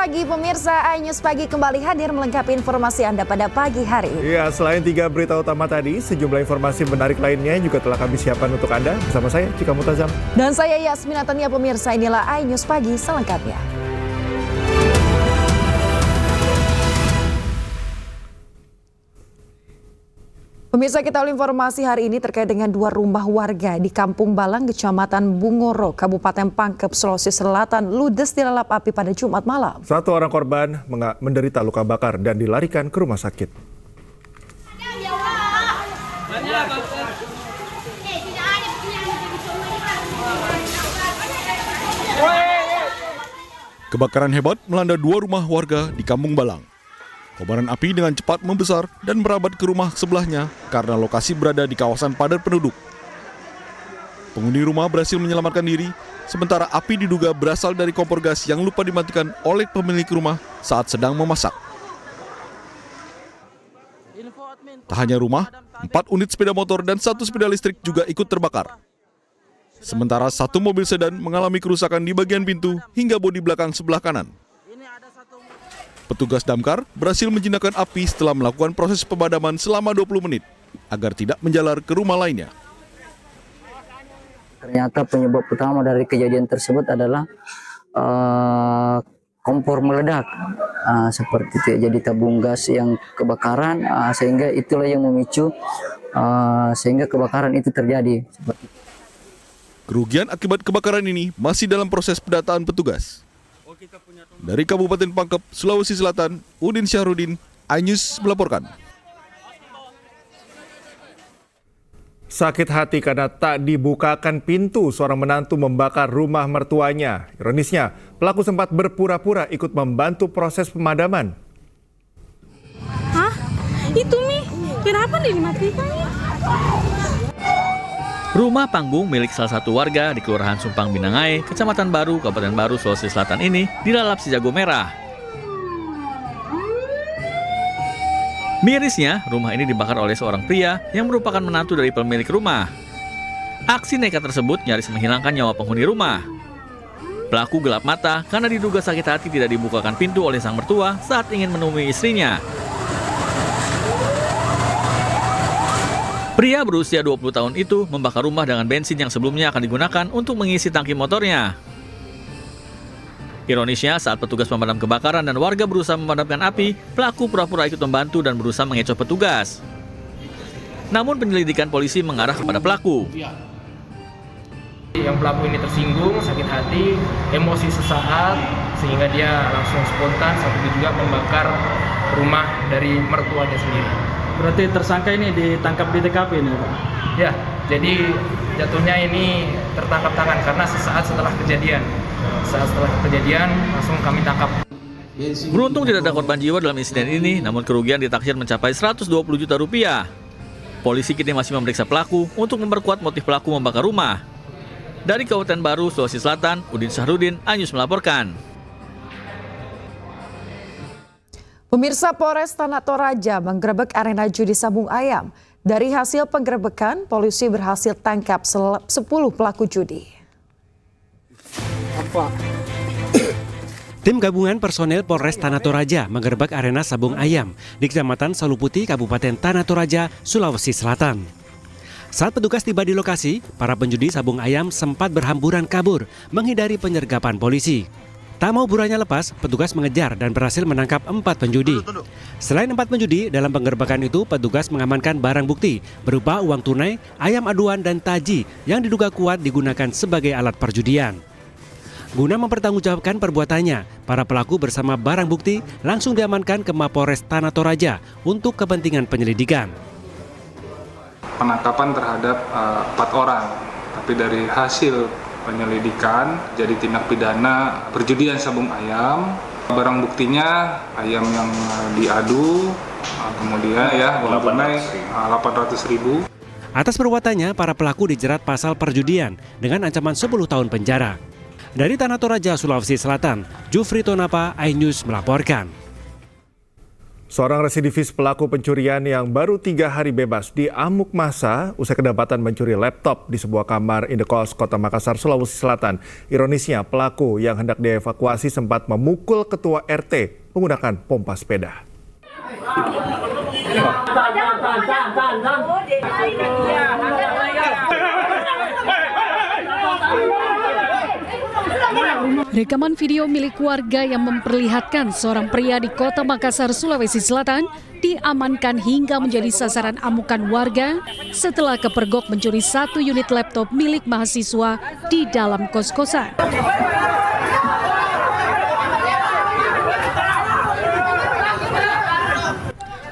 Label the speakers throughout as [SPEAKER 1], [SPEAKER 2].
[SPEAKER 1] pagi pemirsa, iNews Pagi kembali hadir melengkapi informasi Anda pada pagi hari.
[SPEAKER 2] Ya, selain 3 berita utama tadi, sejumlah informasi menarik lainnya juga telah kami siapkan untuk Anda. Bersama saya, Cika Mutazam.
[SPEAKER 1] Dan saya Yasmin Atania pemirsa, inilah iNews Pagi selengkapnya. Pemirsa, kita awali informasi hari ini terkait dengan 2 rumah warga di Kampung Balang, Kecamatan Bungoro, Kabupaten Pangkep, Sulawesi Selatan, ludes dilalap api pada Jumat malam.
[SPEAKER 2] 1 orang korban menderita luka bakar dan dilarikan ke rumah sakit.
[SPEAKER 3] Kebakaran hebat melanda 2 rumah warga di Kampung Balang. Kobaran api dengan cepat membesar dan merabat ke rumah sebelahnya karena lokasi berada di kawasan padat penduduk. Penghuni rumah berhasil menyelamatkan diri, sementara api diduga berasal dari kompor gas yang lupa dimatikan oleh pemilik rumah saat sedang memasak. Tak hanya rumah, 4 unit sepeda motor dan 1 sepeda listrik juga ikut terbakar. Sementara 1 mobil sedan mengalami kerusakan di bagian pintu hingga bodi belakang sebelah kanan. Petugas damkar berhasil menjinakkan api setelah melakukan proses pemadaman selama 20 menit agar tidak menjalar ke rumah lainnya.
[SPEAKER 4] Ternyata penyebab utama dari kejadian tersebut adalah kompor meledak, seperti itu. Jadi tabung gas yang kebakaran, sehingga itulah yang memicu sehingga kebakaran itu terjadi.
[SPEAKER 3] Kerugian akibat kebakaran ini masih dalam proses pendataan petugas. Dari Kabupaten Pangkep, Sulawesi Selatan, Udin Syahrudin, iNews melaporkan.
[SPEAKER 2] Sakit hati karena tak dibukakan pintu, seorang menantu membakar rumah mertuanya. Ironisnya, pelaku sempat berpura-pura ikut membantu proses pemadaman.
[SPEAKER 5] Hah? Itu Mi, kenapa nih dimatikan?
[SPEAKER 6] Rumah panggung milik salah satu warga di Kelurahan Sumpang Binangai, Kecamatan Baru, Kabupaten Baru, Sulawesi Selatan ini dilalap si jago merah. Mirisnya, rumah ini dibakar oleh seorang pria yang merupakan menantu dari pemilik rumah. Aksi nekat tersebut nyaris menghilangkan nyawa penghuni rumah. Pelaku gelap mata karena diduga sakit hati tidak dibukakan pintu oleh sang mertua saat ingin menemui istrinya. Pria berusia 20 tahun itu membakar rumah dengan bensin yang sebelumnya akan digunakan untuk mengisi tangki motornya. Ironisnya, saat petugas pemadam kebakaran dan warga berusaha memadamkan api, pelaku pura-pura ikut membantu dan berusaha mengecoh petugas. Namun penyelidikan polisi mengarah kepada pelaku.
[SPEAKER 7] Yang pelaku ini tersinggung, sakit hati, emosi sesaat, sehingga dia langsung spontan saat itu juga membakar rumah dari mertuanya sendiri.
[SPEAKER 8] Berarti tersangka ini ditangkap di TKP ini, Pak?
[SPEAKER 7] Ya, jadi jatuhnya ini tertangkap tangan karena sesaat setelah kejadian. Langsung kami tangkap.
[SPEAKER 6] Beruntung tidak ada korban jiwa dalam insiden ini, namun kerugian ditaksir mencapai 120 juta rupiah. Polisi kini masih memeriksa pelaku untuk memperkuat motif pelaku membakar rumah. Dari Kabupaten Baru, Sulawesi Selatan, Udin Syahrudin, iNews melaporkan.
[SPEAKER 1] Pemirsa, Polres Tanah Toraja menggerebek arena judi sabung ayam. Dari hasil penggerebekan, polisi berhasil tangkap 10 pelaku judi.
[SPEAKER 9] Tim gabungan personel Polres Tanah Toraja menggerebek arena sabung ayam di Kecamatan Saluputi, Kabupaten Tanah Toraja, Sulawesi Selatan. Saat petugas tiba di lokasi, para penjudi sabung ayam sempat berhamburan kabur menghindari penyergapan polisi. Tak mau buruannya lepas, petugas mengejar dan berhasil menangkap 4 penjudi. Selain 4 penjudi, dalam penggerebekan itu petugas mengamankan barang bukti berupa uang tunai, ayam aduan dan taji yang diduga kuat digunakan sebagai alat perjudian. Guna mempertanggungjawabkan perbuatannya, para pelaku bersama barang bukti langsung diamankan ke Mapolres Tanah Toraja untuk kepentingan penyelidikan.
[SPEAKER 10] Penangkapan terhadap 4 orang, tapi dari hasil penyelidikan jadi tindak pidana perjudian sabung ayam. Barang buktinya ayam yang diadu, kemudian uang tunai 800.000.
[SPEAKER 9] Atas perbuatannya, para pelaku dijerat pasal perjudian dengan ancaman 10 tahun penjara. Dari Tanah Toraja, Sulawesi Selatan, Jufri Tonapa, iNews melaporkan.
[SPEAKER 2] Seorang residivis pelaku pencurian yang baru 3 hari bebas diamuk massa usai kedapatan mencuri laptop di sebuah kamar indekos Kota Makassar, Sulawesi Selatan. Ironisnya, pelaku yang hendak dievakuasi sempat memukul ketua RT menggunakan pompa sepeda.
[SPEAKER 11] Rekaman video milik warga yang memperlihatkan seorang pria di Kota Makassar, Sulawesi Selatan diamankan hingga menjadi sasaran amukan warga setelah kepergok mencuri 1 unit laptop milik mahasiswa di dalam kos-kosan.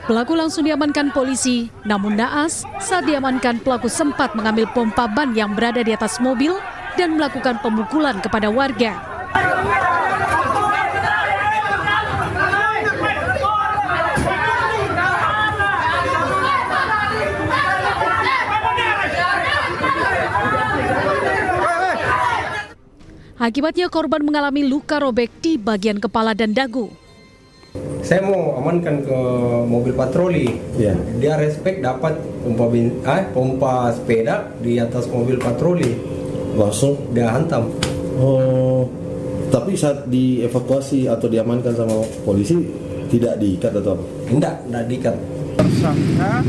[SPEAKER 11] Pelaku langsung diamankan polisi, namun naas saat diamankan pelaku sempat mengambil pompa ban yang berada di atas mobil dan melakukan pemukulan kepada warga. Akibatnya korban mengalami luka robek di bagian kepala dan dagu.
[SPEAKER 12] Saya mau amankan ke mobil patroli. Ya. Dia respect dapat pompa sepeda di atas mobil patroli.
[SPEAKER 13] Langsung
[SPEAKER 12] dia hantam.
[SPEAKER 13] Oh, tapi saat dievakuasi atau diamankan sama polisi tidak diikat atau apa?
[SPEAKER 12] Tidak diikat.
[SPEAKER 14] Tersangka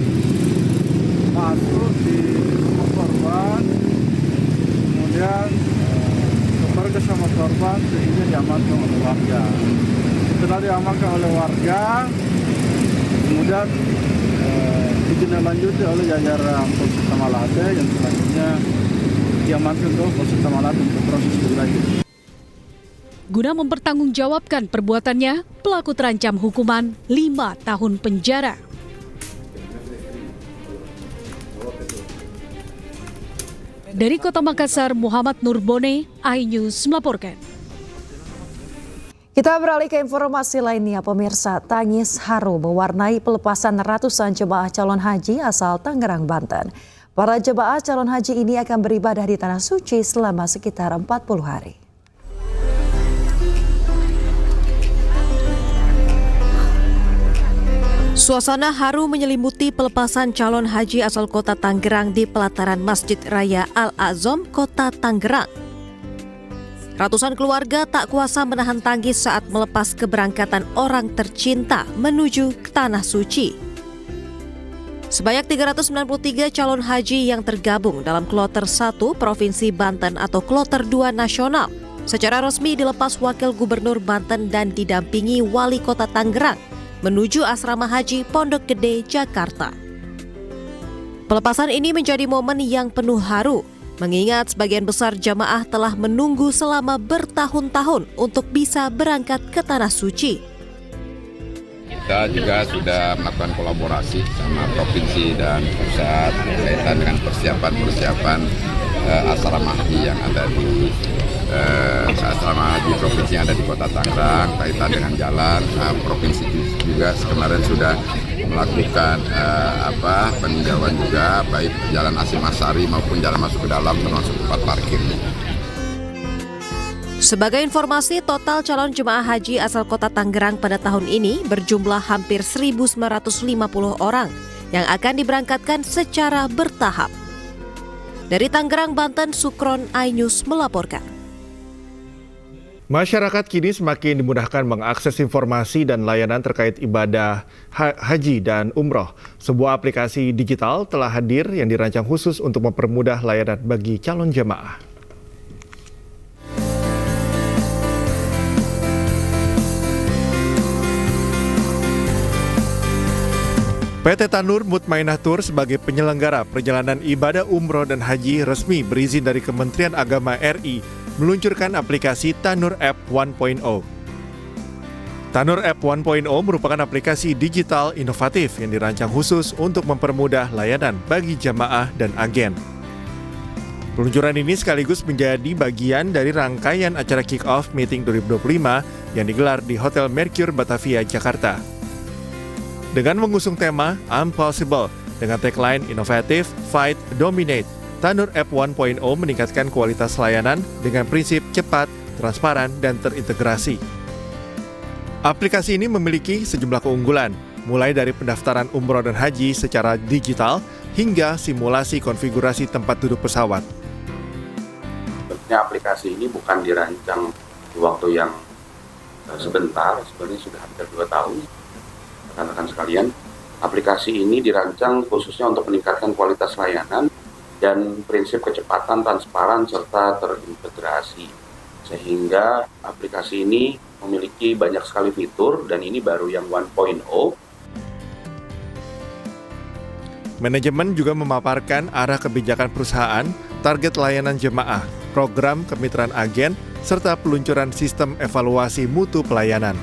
[SPEAKER 14] masuk di rumah korban, kemudian keluarga sama korban sehingga diamankan oleh warga. Setelah diamankan oleh warga, kemudian ditindaklanjuti oleh jajaran Polsek Malate yang selanjutnya diamankan ke Polsek Malate untuk proses lebih lanjut.
[SPEAKER 11] Guna mempertanggungjawabkan perbuatannya, pelaku terancam hukuman 5 tahun penjara. Dari Kota Makassar, Muhammad Nurbone, iNews melaporkan.
[SPEAKER 1] Kita beralih ke informasi lainnya, pemirsa. Tangis haru mewarnai pelepasan ratusan jemaah calon haji asal Tangerang, Banten. Para jemaah calon haji ini akan beribadah di Tanah Suci selama sekitar 40 hari.
[SPEAKER 15] Suasana haru menyelimuti pelepasan calon haji asal kota Tangerang di pelataran Masjid Raya Al-Azom, Kota Tangerang. Ratusan keluarga tak kuasa menahan tangis saat melepas keberangkatan orang tercinta menuju ke Tanah Suci. Sebanyak 393 calon haji yang tergabung dalam Kloter 1 Provinsi Banten atau Kloter 2 Nasional secara resmi dilepas Wakil Gubernur Banten dan didampingi Wali Kota Tangerang menuju Asrama Haji Pondok Gede, Jakarta. Pelepasan ini menjadi momen yang penuh haru, mengingat sebagian besar jamaah telah menunggu selama bertahun-tahun untuk bisa berangkat ke Tanah Suci.
[SPEAKER 16] Kita juga sudah melakukan kolaborasi sama provinsi dan pusat berkaitan dengan persiapan asrama haji yang ada di asrama haji provinsi yang ada di Kota Tangerang, kaitan dengan jalan. Provinsi juga kemarin sudah melakukan peninjauan juga, baik jalan Asimasari maupun jalan masuk ke dalam termasuk tempat parkir.
[SPEAKER 15] Sebagai informasi, total calon jemaah haji asal Kota Tangerang pada tahun ini berjumlah hampir 1.950 orang yang akan diberangkatkan secara bertahap. Dari Tangerang, Banten, Sukron, iNews melaporkan.
[SPEAKER 2] Masyarakat kini semakin dimudahkan mengakses informasi dan layanan terkait ibadah haji dan umroh. Sebuah aplikasi digital telah hadir yang dirancang khusus untuk mempermudah layanan bagi calon jemaah. PT Tanur Mutmainah Tour sebagai penyelenggara perjalanan ibadah umroh dan haji resmi berizin dari Kementerian Agama RI meluncurkan aplikasi Tanur App 1.0. Tanur App 1.0 merupakan aplikasi digital inovatif yang dirancang khusus untuk mempermudah layanan bagi jamaah dan agen. Peluncuran ini sekaligus menjadi bagian dari rangkaian acara kick-off meeting 2025 yang digelar di Hotel Mercure Batavia, Jakarta. Dengan mengusung tema I'm Possible dengan tagline inovatif, fight, dominate, Tanur App 1.0 meningkatkan kualitas layanan dengan prinsip cepat, transparan, dan terintegrasi. Aplikasi ini memiliki sejumlah keunggulan, mulai dari pendaftaran umroh dan haji secara digital hingga simulasi konfigurasi tempat duduk pesawat.
[SPEAKER 17] Tentunya aplikasi ini bukan dirancang di waktu yang sebentar, sebenarnya sudah hampir 2 tahun. Rekan-rekan sekalian, aplikasi ini dirancang khususnya untuk meningkatkan kualitas layanan dan prinsip kecepatan, transparan, serta terintegrasi. Sehingga aplikasi ini memiliki banyak sekali fitur dan ini baru yang 1.0.
[SPEAKER 2] Manajemen juga memaparkan arah kebijakan perusahaan, target layanan jemaah, program kemitraan agen, serta peluncuran sistem evaluasi mutu pelayanan.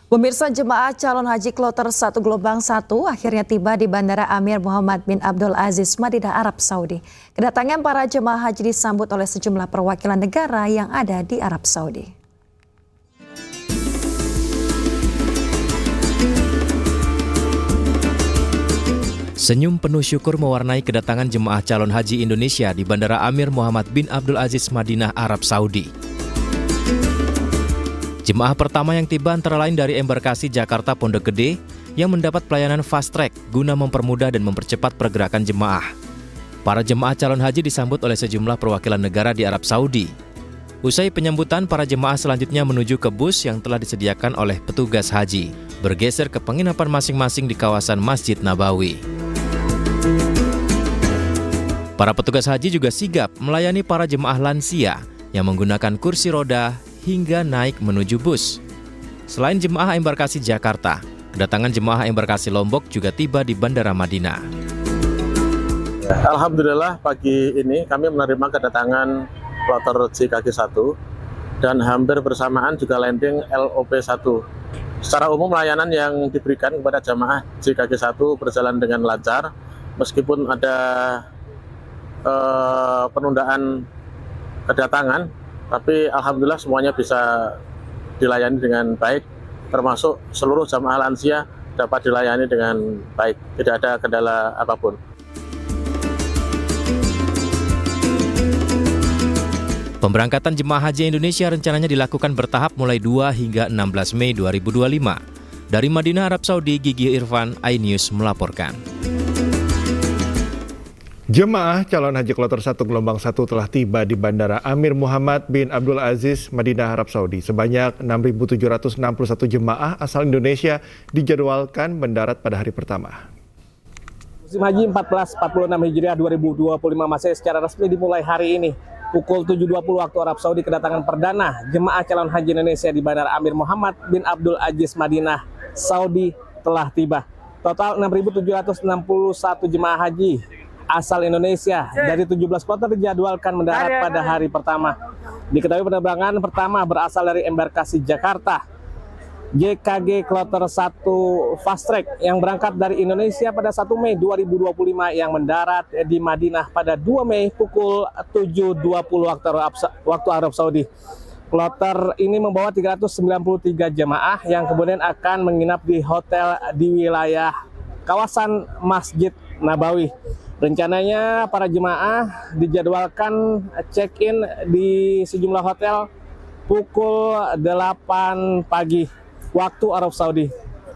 [SPEAKER 1] Pemirsa, jemaah calon haji kloter 1 gelombang 1 akhirnya tiba di Bandara Amir Muhammad bin Abdul Aziz, Madinah, Arab Saudi. Kedatangan para jemaah haji disambut oleh sejumlah perwakilan negara yang ada di Arab Saudi.
[SPEAKER 18] Senyum penuh syukur mewarnai kedatangan jemaah calon haji Indonesia di Bandara Amir Muhammad bin Abdul Aziz, Madinah, Arab Saudi. Jemaah pertama yang tiba antara lain dari embarkasi Jakarta Pondok Gede yang mendapat pelayanan fast track guna mempermudah dan mempercepat pergerakan jemaah. Para jemaah calon haji disambut oleh sejumlah perwakilan negara di Arab Saudi. Usai penyambutan, para jemaah selanjutnya menuju ke bus yang telah disediakan oleh petugas haji, bergeser ke penginapan masing-masing di kawasan Masjid Nabawi. Para petugas haji juga sigap melayani para jemaah lansia yang menggunakan kursi roda hingga naik menuju bus. Selain jemaah embarkasi Jakarta, kedatangan jemaah embarkasi Lombok juga tiba di Bandara Madinah.
[SPEAKER 14] Alhamdulillah pagi ini kami menerima kedatangan kloter JKG1 dan hampir bersamaan juga landing LOP1. Secara umum layanan yang diberikan kepada jemaah JKG1 berjalan dengan lancar meskipun ada penundaan kedatangan, tapi alhamdulillah semuanya bisa dilayani dengan baik, termasuk seluruh jamaah lansia dapat dilayani dengan baik, tidak ada kendala apapun.
[SPEAKER 18] Pemberangkatan jemaah haji Indonesia rencananya dilakukan bertahap mulai 2 hingga 16 Mei 2025. Dari Madinah, Arab Saudi, Gigi Irfan, iNews melaporkan.
[SPEAKER 2] Jemaah calon haji kloter 1 gelombang 1 telah tiba di Bandara Amir Muhammad bin Abdul Aziz, Madinah, Arab Saudi. Sebanyak 6.761 jemaah asal Indonesia dijadwalkan mendarat pada hari pertama.
[SPEAKER 7] Musim Haji 1446 Hijriah 2025 Masehi secara resmi dimulai hari ini. Pukul 7.20 waktu Arab Saudi, kedatangan perdana jemaah calon haji Indonesia di Bandara Amir Muhammad bin Abdul Aziz, Madinah, Saudi telah tiba. Total 6.761 jemaah haji asal Indonesia dari 17 kloter dijadwalkan mendarat pada hari pertama. Diketahui penerbangan pertama berasal dari embarkasi Jakarta, JKG kloter 1 fast track yang berangkat dari Indonesia pada 1 Mei 2025 yang mendarat di Madinah pada 2 Mei pukul 7.20 waktu Arab Saudi. Kloter ini membawa 393 jemaah yang kemudian akan menginap di hotel di wilayah kawasan Masjid Nabawi. Rencananya para jemaah dijadwalkan check-in di sejumlah hotel pukul 8 pagi waktu Arab Saudi.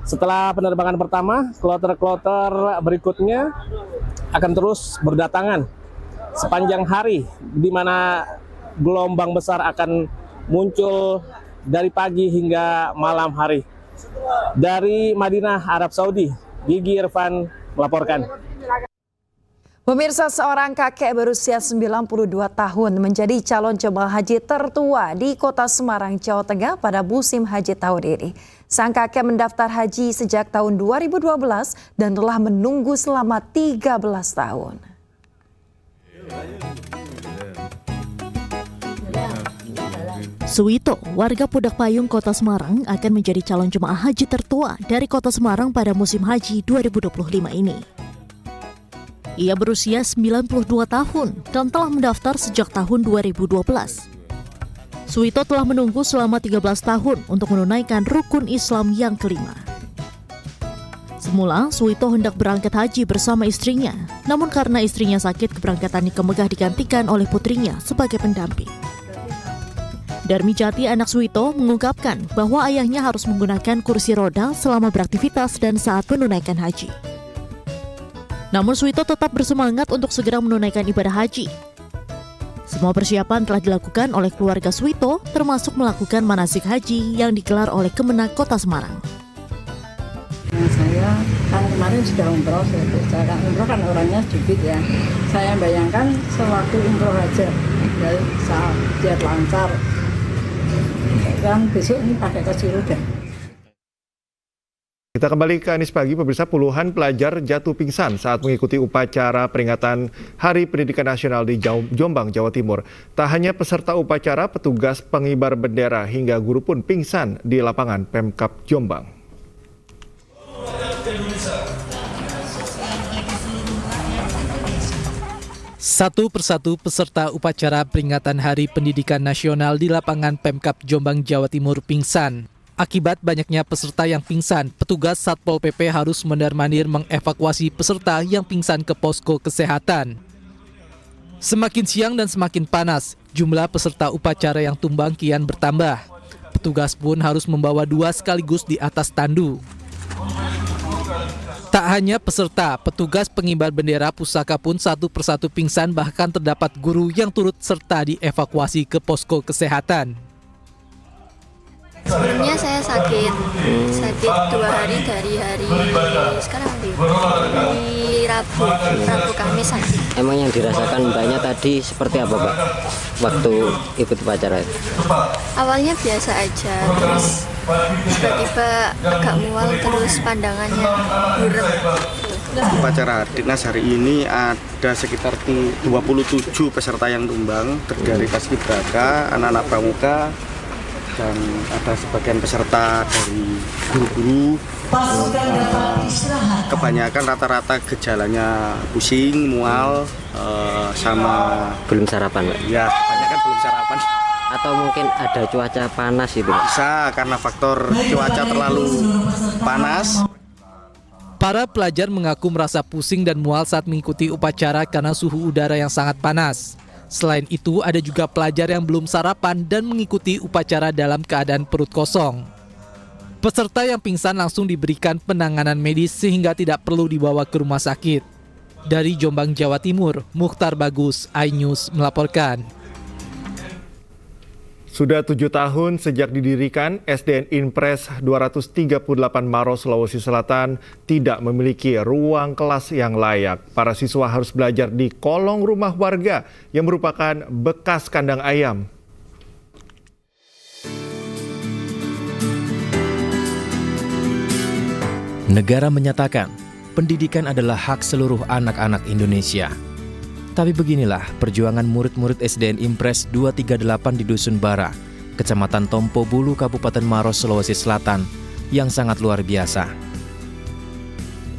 [SPEAKER 7] Setelah penerbangan pertama, kloter-kloter berikutnya akan terus berdatangan sepanjang hari, di mana gelombang besar akan muncul dari pagi hingga malam hari. Dari Madinah, Arab Saudi, Gigi Irfan melaporkan.
[SPEAKER 1] Pemirsa, seorang kakek berusia 92 tahun menjadi calon jemaah haji tertua di Kota Semarang, Jawa Tengah pada musim haji tahun ini. Sang kakek mendaftar haji sejak tahun 2012 dan telah menunggu selama 13 tahun.
[SPEAKER 19] Suwito, warga Pudak Payung, Kota Semarang, akan menjadi calon jemaah haji tertua dari Kota Semarang pada musim haji 2025 ini. Ia berusia 92 tahun dan telah mendaftar sejak tahun 2012. Suwito telah menunggu selama 13 tahun untuk menunaikan rukun Islam yang kelima. Semula, Suwito hendak berangkat haji bersama istrinya, namun karena istrinya sakit, keberangkatannya ke Mekah digantikan oleh putrinya sebagai pendamping. Darmi Jati, anak Suwito, mengungkapkan bahwa ayahnya harus menggunakan kursi roda selama beraktivitas dan saat menunaikan haji. Namun Suwito tetap bersemangat untuk segera menunaikan ibadah haji. Semua persiapan telah dilakukan oleh keluarga Suwito, termasuk melakukan manasik haji yang digelar oleh Kemenak Kota Semarang.
[SPEAKER 20] Saya kan kemarin sudah umroh, saya kan umroh kan orangnya sedikit ya. Saya bayangkan sewaktu umroh aja, ya, biar lancar. Kan besok ini pakai kursi roda.
[SPEAKER 2] Kita kembali ke Anies Pagi, pemirsa. Puluhan pelajar jatuh pingsan saat mengikuti upacara peringatan Hari Pendidikan Nasional di Jombang, Jawa Timur. Tak hanya peserta upacara, petugas pengibar bendera hingga guru pun pingsan di lapangan Pemkab Jombang.
[SPEAKER 21] Satu persatu peserta upacara peringatan Hari Pendidikan Nasional di lapangan Pemkab Jombang, Jawa Timur pingsan. Akibat banyaknya peserta yang pingsan, petugas Satpol PP harus mondar-mandir mengevakuasi peserta yang pingsan ke posko kesehatan. Semakin siang dan semakin panas, jumlah peserta upacara yang tumbang kian bertambah. Petugas pun harus membawa 2 sekaligus di atas tandu. Tak hanya peserta, petugas pengibar bendera pusaka pun satu persatu pingsan, bahkan terdapat guru yang turut serta dievakuasi ke posko kesehatan.
[SPEAKER 22] Sebelumnya saya sakit 2 hari dari hari sekarang di Rabu Kamis sakit.
[SPEAKER 23] Emang yang dirasakan mbaknya tadi seperti apa, Pak, waktu ikut upacara itu?
[SPEAKER 22] Awalnya biasa aja, terus tiba-tiba agak mual, terus pandangannya buram.
[SPEAKER 24] Upacara Dinas hari ini ada sekitar 27 peserta yang tumbang, terdiri dari paskibraka, anak-anak pramuka, dan ada sebagian peserta dari guru-guru. Kebanyakan rata-rata gejalanya pusing, mual, sama
[SPEAKER 23] belum sarapan, Pak?
[SPEAKER 24] Ya, kebanyakan belum sarapan.
[SPEAKER 23] Atau mungkin ada cuaca panas itu, Pak?
[SPEAKER 24] Bisa, karena faktor cuaca terlalu panas.
[SPEAKER 21] Para pelajar mengaku merasa pusing dan mual saat mengikuti upacara karena suhu udara yang sangat panas. Selain itu, ada juga pelajar yang belum sarapan dan mengikuti upacara dalam keadaan perut kosong. Peserta yang pingsan langsung diberikan penanganan medis sehingga tidak perlu dibawa ke rumah sakit. Dari Jombang, Jawa Timur, Mukhtar Bagus, iNews melaporkan.
[SPEAKER 2] Sudah 7 tahun sejak didirikan, SDN Impres 238 Maros, Sulawesi Selatan tidak memiliki ruang kelas yang layak. Para siswa harus belajar di kolong rumah warga yang merupakan bekas kandang ayam.
[SPEAKER 18] Negara menyatakan pendidikan adalah hak seluruh anak-anak Indonesia. Tapi beginilah perjuangan murid-murid SDN Impres 238 di Dusun Bara, Kecamatan Tompo Bulu, Kabupaten Maros, Sulawesi Selatan, yang sangat luar biasa.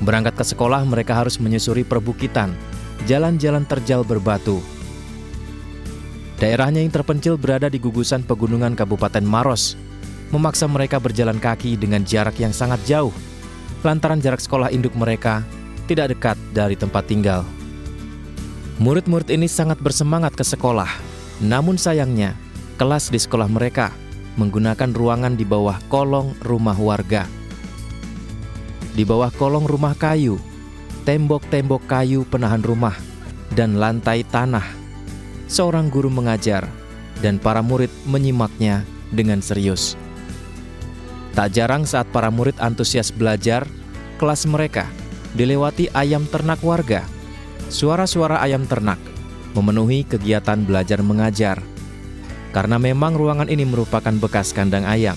[SPEAKER 18] Berangkat ke sekolah, mereka harus menyusuri perbukitan, jalan-jalan terjal berbatu. Daerahnya yang terpencil berada di gugusan pegunungan Kabupaten Maros, memaksa mereka berjalan kaki dengan jarak yang sangat jauh, lantaran jarak sekolah induk mereka tidak dekat dari tempat tinggal. Murid-murid ini sangat bersemangat ke sekolah, namun sayangnya kelas di sekolah mereka menggunakan ruangan di bawah kolong rumah warga. Di bawah kolong rumah kayu, tembok-tembok kayu penahan rumah, dan lantai tanah. Seorang guru mengajar, dan para murid menyimaknya dengan serius. Tak jarang saat para murid antusias belajar, kelas mereka dilewati ayam ternak warga. Suara-suara ayam ternak memenuhi kegiatan belajar mengajar. Karena memang ruangan ini merupakan bekas kandang ayam.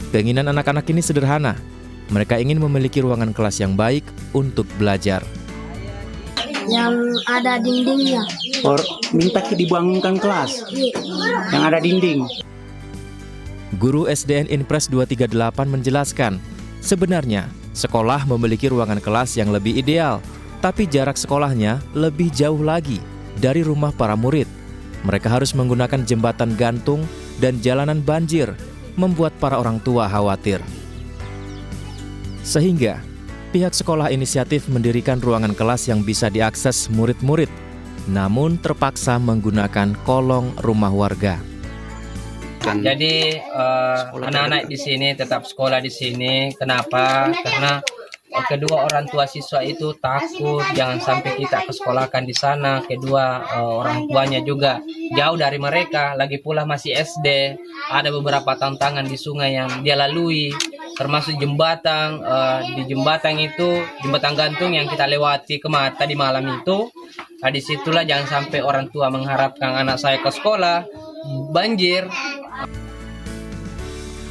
[SPEAKER 18] Keinginan anak-anak ini sederhana. Mereka ingin memiliki ruangan kelas yang baik untuk belajar.
[SPEAKER 22] Yang ada dindingnya.
[SPEAKER 25] Minta dibangunkan kelas yang ada dinding.
[SPEAKER 18] Guru SDN Impres 238 menjelaskan, sebenarnya sekolah memiliki ruangan kelas yang lebih ideal, tapi jarak sekolahnya lebih jauh lagi dari rumah para murid. Mereka harus menggunakan jembatan gantung dan jalanan banjir, membuat para orang tua khawatir. Sehingga, pihak sekolah inisiatif mendirikan ruangan kelas yang bisa diakses murid-murid, namun terpaksa menggunakan kolong rumah warga.
[SPEAKER 25] melanjutkan.
[SPEAKER 3] Jadi anak-anak di sini tetap sekolah di sini. Kenapa? Karena kedua orang tua siswa itu takut jangan sampai kita kesekolahkan di sana. Kedua orang tuanya juga jauh dari mereka. Lagi pula masih SD. Ada beberapa tantangan di sungai yang dia lalui, termasuk jembatan. Di jembatan itu, jembatan gantung yang kita lewati tadi malam itu. Nah, disitulah jangan sampai orang tua mengharapkan anak saya ke sekolah, banjir.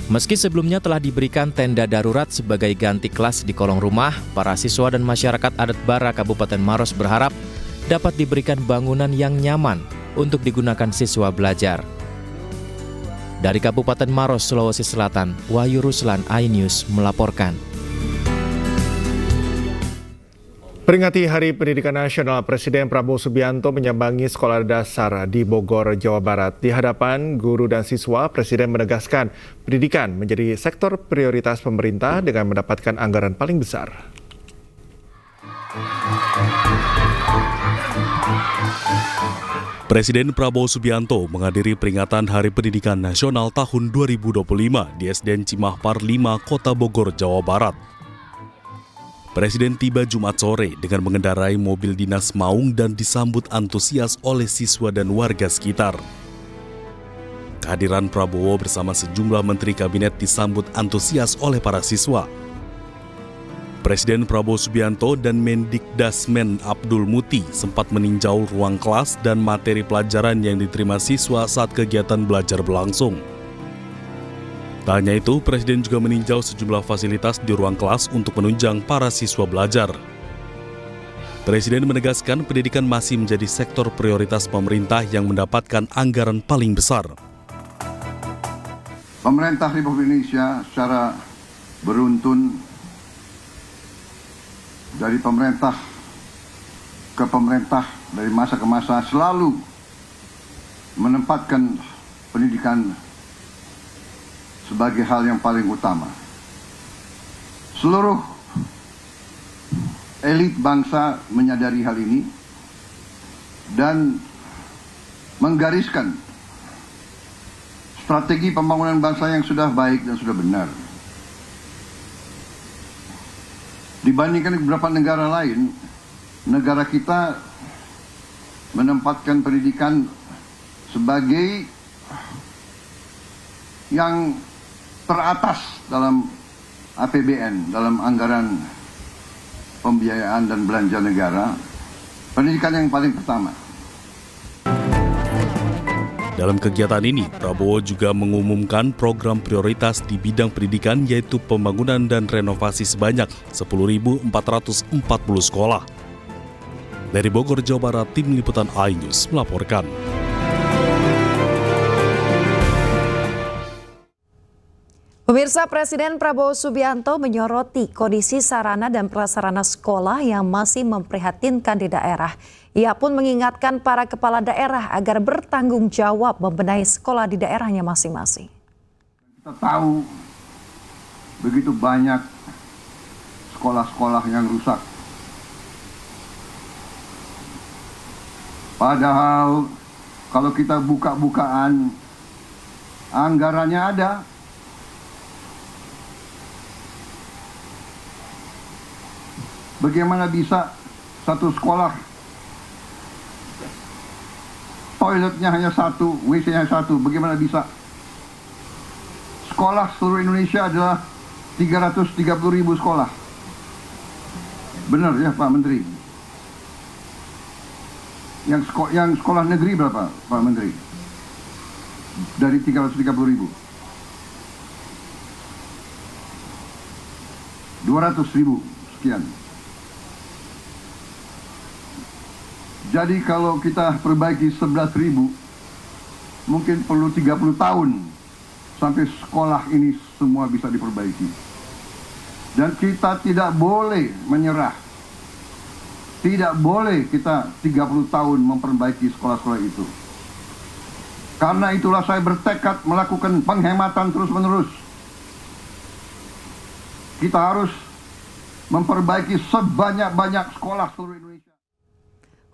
[SPEAKER 18] Meski sebelumnya telah diberikan tenda darurat sebagai ganti kelas di kolong rumah, para siswa dan masyarakat adat Bara Kabupaten Maros berharap dapat diberikan bangunan yang nyaman untuk digunakan siswa belajar. Dari Kabupaten Maros, Sulawesi Selatan, Wahyu Ruslan, iNews melaporkan.
[SPEAKER 2] Peringati Hari Pendidikan Nasional, Presiden Prabowo Subianto menyambangi sekolah dasar di Bogor, Jawa Barat. Di hadapan guru dan siswa, Presiden menegaskan pendidikan menjadi sektor prioritas pemerintah dengan mendapatkan anggaran paling besar.
[SPEAKER 4] Presiden Prabowo Subianto menghadiri peringatan Hari Pendidikan Nasional tahun 2025 di SDN Cimahpar 5, Kota Bogor, Jawa Barat. Presiden tiba Jumat sore dengan mengendarai mobil dinas maung dan disambut antusias oleh siswa dan warga sekitar. Kehadiran Prabowo bersama sejumlah menteri kabinet disambut antusias oleh para siswa. Presiden Prabowo Subianto dan Mendikdasmen Abdul Muti sempat meninjau ruang kelas dan materi pelajaran yang diterima siswa saat kegiatan belajar berlangsung. Tak hanya itu, Presiden juga meninjau sejumlah fasilitas di ruang kelas untuk menunjang para siswa belajar. Presiden menegaskan pendidikan masih menjadi sektor prioritas pemerintah yang mendapatkan anggaran paling besar.
[SPEAKER 5] Pemerintah Republik Indonesia secara beruntun dari pemerintah ke pemerintah, dari masa ke masa selalu menempatkan pendidikan sebagai hal yang paling utama. Seluruh elit bangsa menyadari hal ini dan menggariskan strategi pembangunan bangsa yang sudah baik dan sudah benar. Dibandingkan beberapa negara lain, negara kita menempatkan pendidikan sebagai yang teratas dalam APBN, dalam anggaran pembiayaan dan belanja negara, pendidikan yang paling pertama.
[SPEAKER 4] Dalam kegiatan ini, Prabowo juga mengumumkan program prioritas di bidang pendidikan yaitu pembangunan dan renovasi sebanyak 10.440 sekolah. Dari Bogor, Jawa Barat, Tim Liputan iNews melaporkan.
[SPEAKER 1] Pemirsa, Presiden Prabowo Subianto menyoroti kondisi sarana dan prasarana sekolah yang masih memprihatinkan di daerah. Ia pun mengingatkan para kepala daerah agar bertanggung jawab membenahi sekolah di daerahnya masing-masing.
[SPEAKER 5] Kita tahu begitu banyak sekolah-sekolah yang rusak. Padahal kalau kita buka-bukaan, anggarannya ada. Bagaimana bisa satu sekolah toiletnya hanya satu, WC-nya satu, bagaimana bisa? Sekolah seluruh Indonesia adalah 330.000 sekolah. Benar ya Pak Menteri? Yang sekolah negeri berapa Pak Menteri? Dari 330.000. 200.000 sekian. Jadi kalau kita perbaiki 11.000, mungkin perlu 30 tahun sampai sekolah ini semua bisa diperbaiki. Dan kita tidak boleh menyerah. Tidak boleh kita 30 tahun memperbaiki sekolah-sekolah itu. Karena itulah saya bertekad melakukan penghematan terus-menerus. Kita harus memperbaiki sebanyak-banyak sekolah seluruh Indonesia.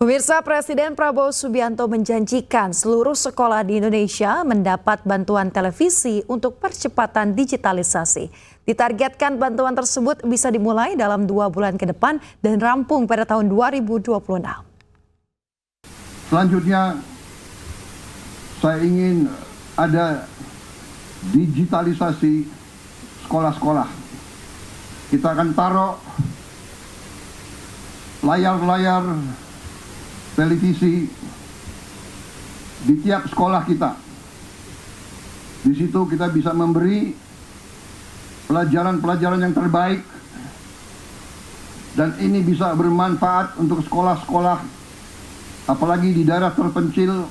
[SPEAKER 1] Pemirsa, Presiden Prabowo Subianto menjanjikan seluruh sekolah di Indonesia mendapat bantuan televisi untuk percepatan digitalisasi. Ditargetkan bantuan tersebut bisa dimulai dalam 2 bulan ke depan dan rampung pada tahun 2026.
[SPEAKER 5] Selanjutnya, saya ingin ada digitalisasi sekolah-sekolah. Kita akan taruh layar-layar televisi di tiap sekolah kita. Di situ kita bisa memberi pelajaran-pelajaran yang terbaik, dan ini bisa bermanfaat untuk sekolah-sekolah, apalagi di daerah terpencil,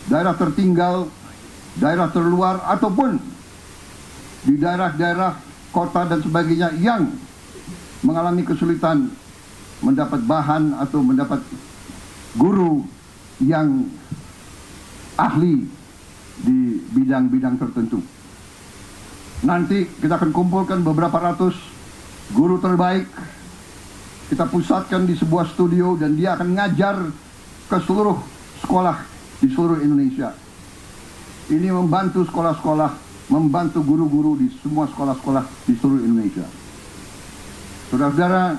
[SPEAKER 5] daerah tertinggal, daerah terluar, ataupun di daerah-daerah kota dan sebagainya yang mengalami kesulitan mendapat bahan atau mendapat guru yang ahli di bidang-bidang tertentu. Nanti kita akan kumpulkan beberapa ratus guru terbaik, kita pusatkan di sebuah studio, dan dia akan ngajar ke seluruh sekolah di seluruh Indonesia. Ini membantu sekolah-sekolah, membantu guru-guru di semua sekolah-sekolah di seluruh Indonesia. Saudara-saudara,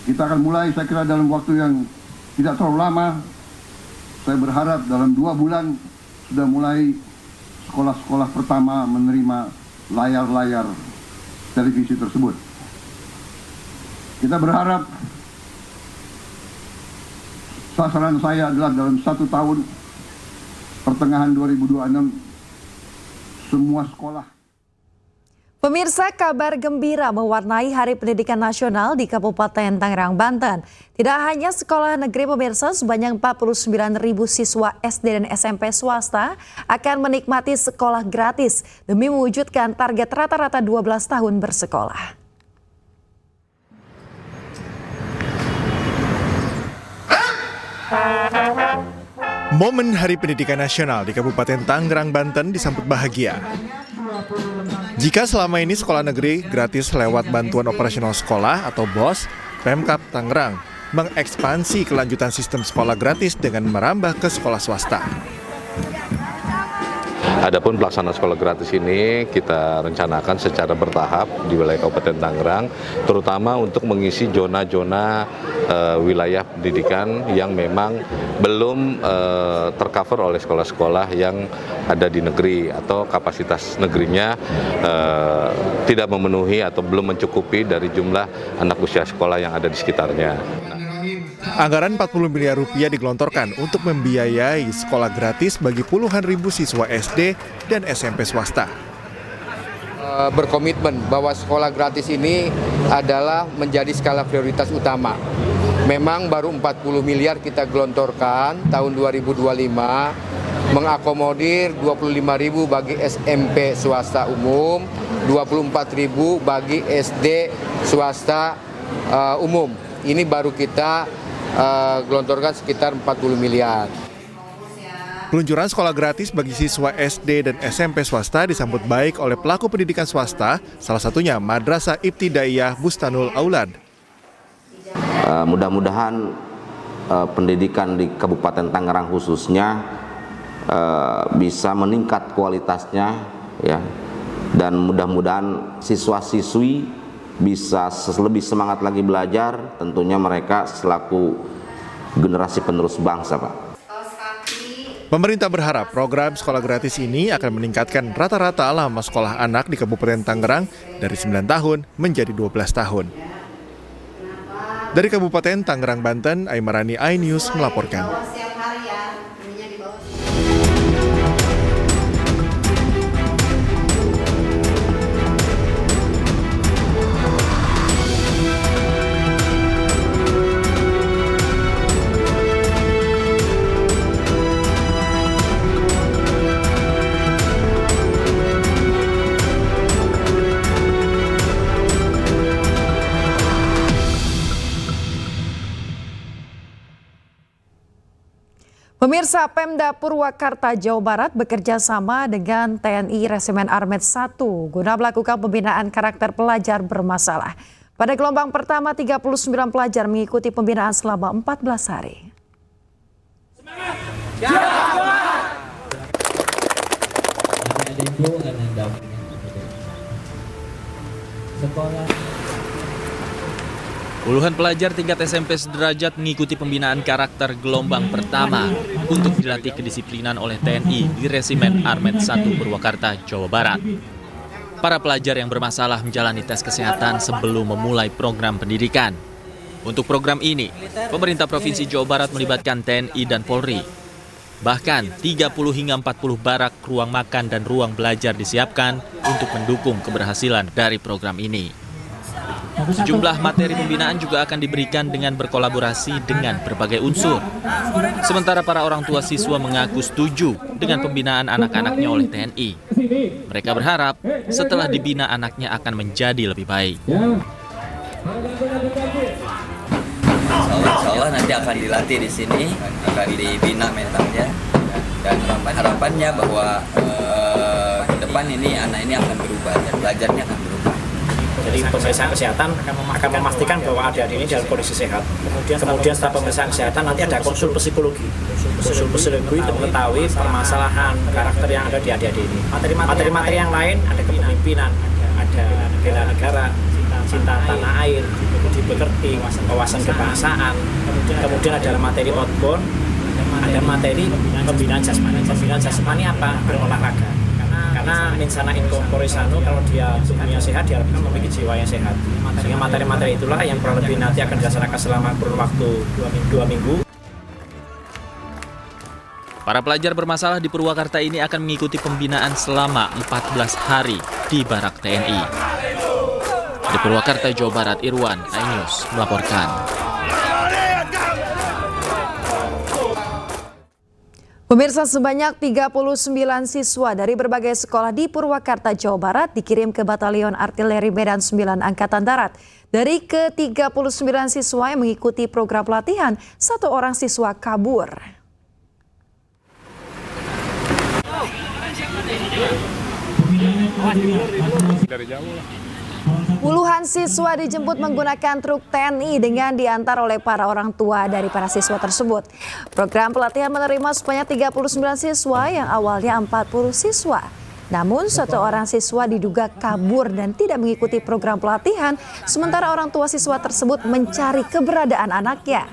[SPEAKER 5] kita akan mulai, saya kira dalam waktu yang tidak terlalu lama. Saya berharap dalam 2 bulan sudah mulai sekolah-sekolah pertama menerima layar-layar televisi tersebut. Kita berharap, sasaran saya adalah dalam 1 tahun, pertengahan 2026, semua sekolah.
[SPEAKER 1] Pemirsa, kabar gembira mewarnai Hari Pendidikan Nasional di Kabupaten Tangerang, Banten. Tidak hanya sekolah negeri, pemirsa, sebanyak 49.000 siswa SD dan SMP swasta akan menikmati sekolah gratis demi mewujudkan target rata-rata 12 tahun bersekolah.
[SPEAKER 2] Momen Hari Pendidikan Nasional di Kabupaten Tangerang, Banten disambut bahagia. Jika selama ini sekolah negeri gratis lewat bantuan operasional sekolah atau BOS, Pemkab Tangerang mengekspansi kelanjutan sistem sekolah gratis dengan merambah ke sekolah swasta.
[SPEAKER 6] Adapun pelaksanaan sekolah gratis ini kita rencanakan secara bertahap di wilayah Kabupaten Tangerang, terutama untuk mengisi zona-zona wilayah pendidikan yang memang belum tercover oleh sekolah-sekolah yang ada di negeri atau kapasitas negerinya tidak memenuhi atau belum mencukupi dari jumlah anak usia sekolah yang ada di sekitarnya.
[SPEAKER 2] Anggaran 40 miliar rupiah digelontorkan untuk membiayai sekolah gratis bagi puluhan ribu siswa SD dan SMP swasta.
[SPEAKER 8] Berkomitmen bahwa sekolah gratis ini adalah menjadi skala prioritas utama. Memang baru 40 miliar kita gelontorkan tahun 2025, mengakomodir 25.000 bagi SMP swasta umum, 24.000 bagi SD swasta umum. Ini baru kita gelontorkan sekitar 40 miliar.
[SPEAKER 2] Peluncuran sekolah gratis bagi siswa SD dan SMP swasta disambut baik oleh pelaku pendidikan swasta, salah satunya Madrasah Ibtidaiyah Bustanul Aulad.
[SPEAKER 9] Mudah-mudahan pendidikan di Kabupaten Tangerang khususnya bisa meningkat kualitasnya, ya, dan mudah-mudahan siswa-siswi bisa lebih semangat lagi belajar, tentunya mereka selaku generasi penerus bangsa, Pak.
[SPEAKER 2] Pemerintah berharap program sekolah gratis ini akan meningkatkan rata-rata lama sekolah anak di Kabupaten Tangerang dari 9 tahun menjadi 12 tahun. Dari Kabupaten Tangerang, Banten, Aimarani iNews melaporkan.
[SPEAKER 1] Pemirsa, Pemda Purwakarta, Jawa Barat bekerja sama dengan TNI Resimen Armet 1 guna melakukan pembinaan karakter pelajar bermasalah. Pada gelombang pertama, 39 pelajar mengikuti pembinaan selama 14 hari.
[SPEAKER 18] Puluhan pelajar tingkat SMP sederajat mengikuti pembinaan karakter gelombang pertama untuk dilatih kedisiplinan oleh TNI di Resimen Armet 1 Purwakarta, Jawa Barat. Para pelajar yang bermasalah menjalani tes kesehatan sebelum memulai program pendidikan. Untuk program ini, pemerintah Provinsi Jawa Barat melibatkan TNI dan Polri. Bahkan 30 hingga 40 barak ruang makan dan ruang belajar disiapkan untuk mendukung keberhasilan dari program ini. Sejumlah materi pembinaan juga akan diberikan dengan berkolaborasi dengan berbagai unsur. Sementara para orang tua siswa mengaku setuju dengan pembinaan anak-anaknya oleh TNI. Mereka berharap setelah dibina anaknya akan menjadi lebih baik.
[SPEAKER 10] Insya Allah nanti akan dilatih di sini, akan dibina mentalnya, dan harapannya bahwa ke depan ini anak ini akan berubah dan belajarnya akan berubah.
[SPEAKER 11] Jadi pemeriksaan kesehatan akan memastikan bahwa adik-adik ini dalam kondisi sehat. Kemudian setelah pemeriksaan kesehatan nanti ada konsul psikologi. Konsul psikologi untuk mengetahui permasalahan karakter yang ada di adik-adik ini. Materi-materi yang lain ada kepemimpinan, ada bela negara, cinta tanah air, dimengerti, wawasan kebangsaan. Kemudian ada materi outbound, ada materi pembinaan jasmani. Pembinaan jasmani apa? Berolahraga. Karena insana in corpore sano, kalau dia tubuhnya sehat, dia memiliki jiwa yang sehat. Sehingga materi-materi itulah yang kurang lebih nanti akan dilaksanakan selama kurun waktu 2 minggu.
[SPEAKER 18] Para pelajar bermasalah di Purwakarta ini akan mengikuti pembinaan selama 14 hari di Barak TNI. Di Purwakarta, Jawa Barat, Irwan, iNews melaporkan.
[SPEAKER 1] Pemirsa, sebanyak 39 siswa dari berbagai sekolah di Purwakarta, Jawa Barat dikirim ke Batalion Artileri Medan 9 Angkatan Darat. Dari ke-39 siswa yang mengikuti program pelatihan, 1 orang siswa kabur.
[SPEAKER 2] Dari jauh lah.
[SPEAKER 1] Puluhan siswa dijemput menggunakan truk TNI dengan diantar oleh para orang tua dari para siswa tersebut. Program pelatihan menerima sebanyak 39 siswa yang awalnya 40 siswa. Namun 1 orang siswa diduga kabur dan tidak mengikuti program pelatihan, sementara orang tua siswa tersebut mencari keberadaan anaknya.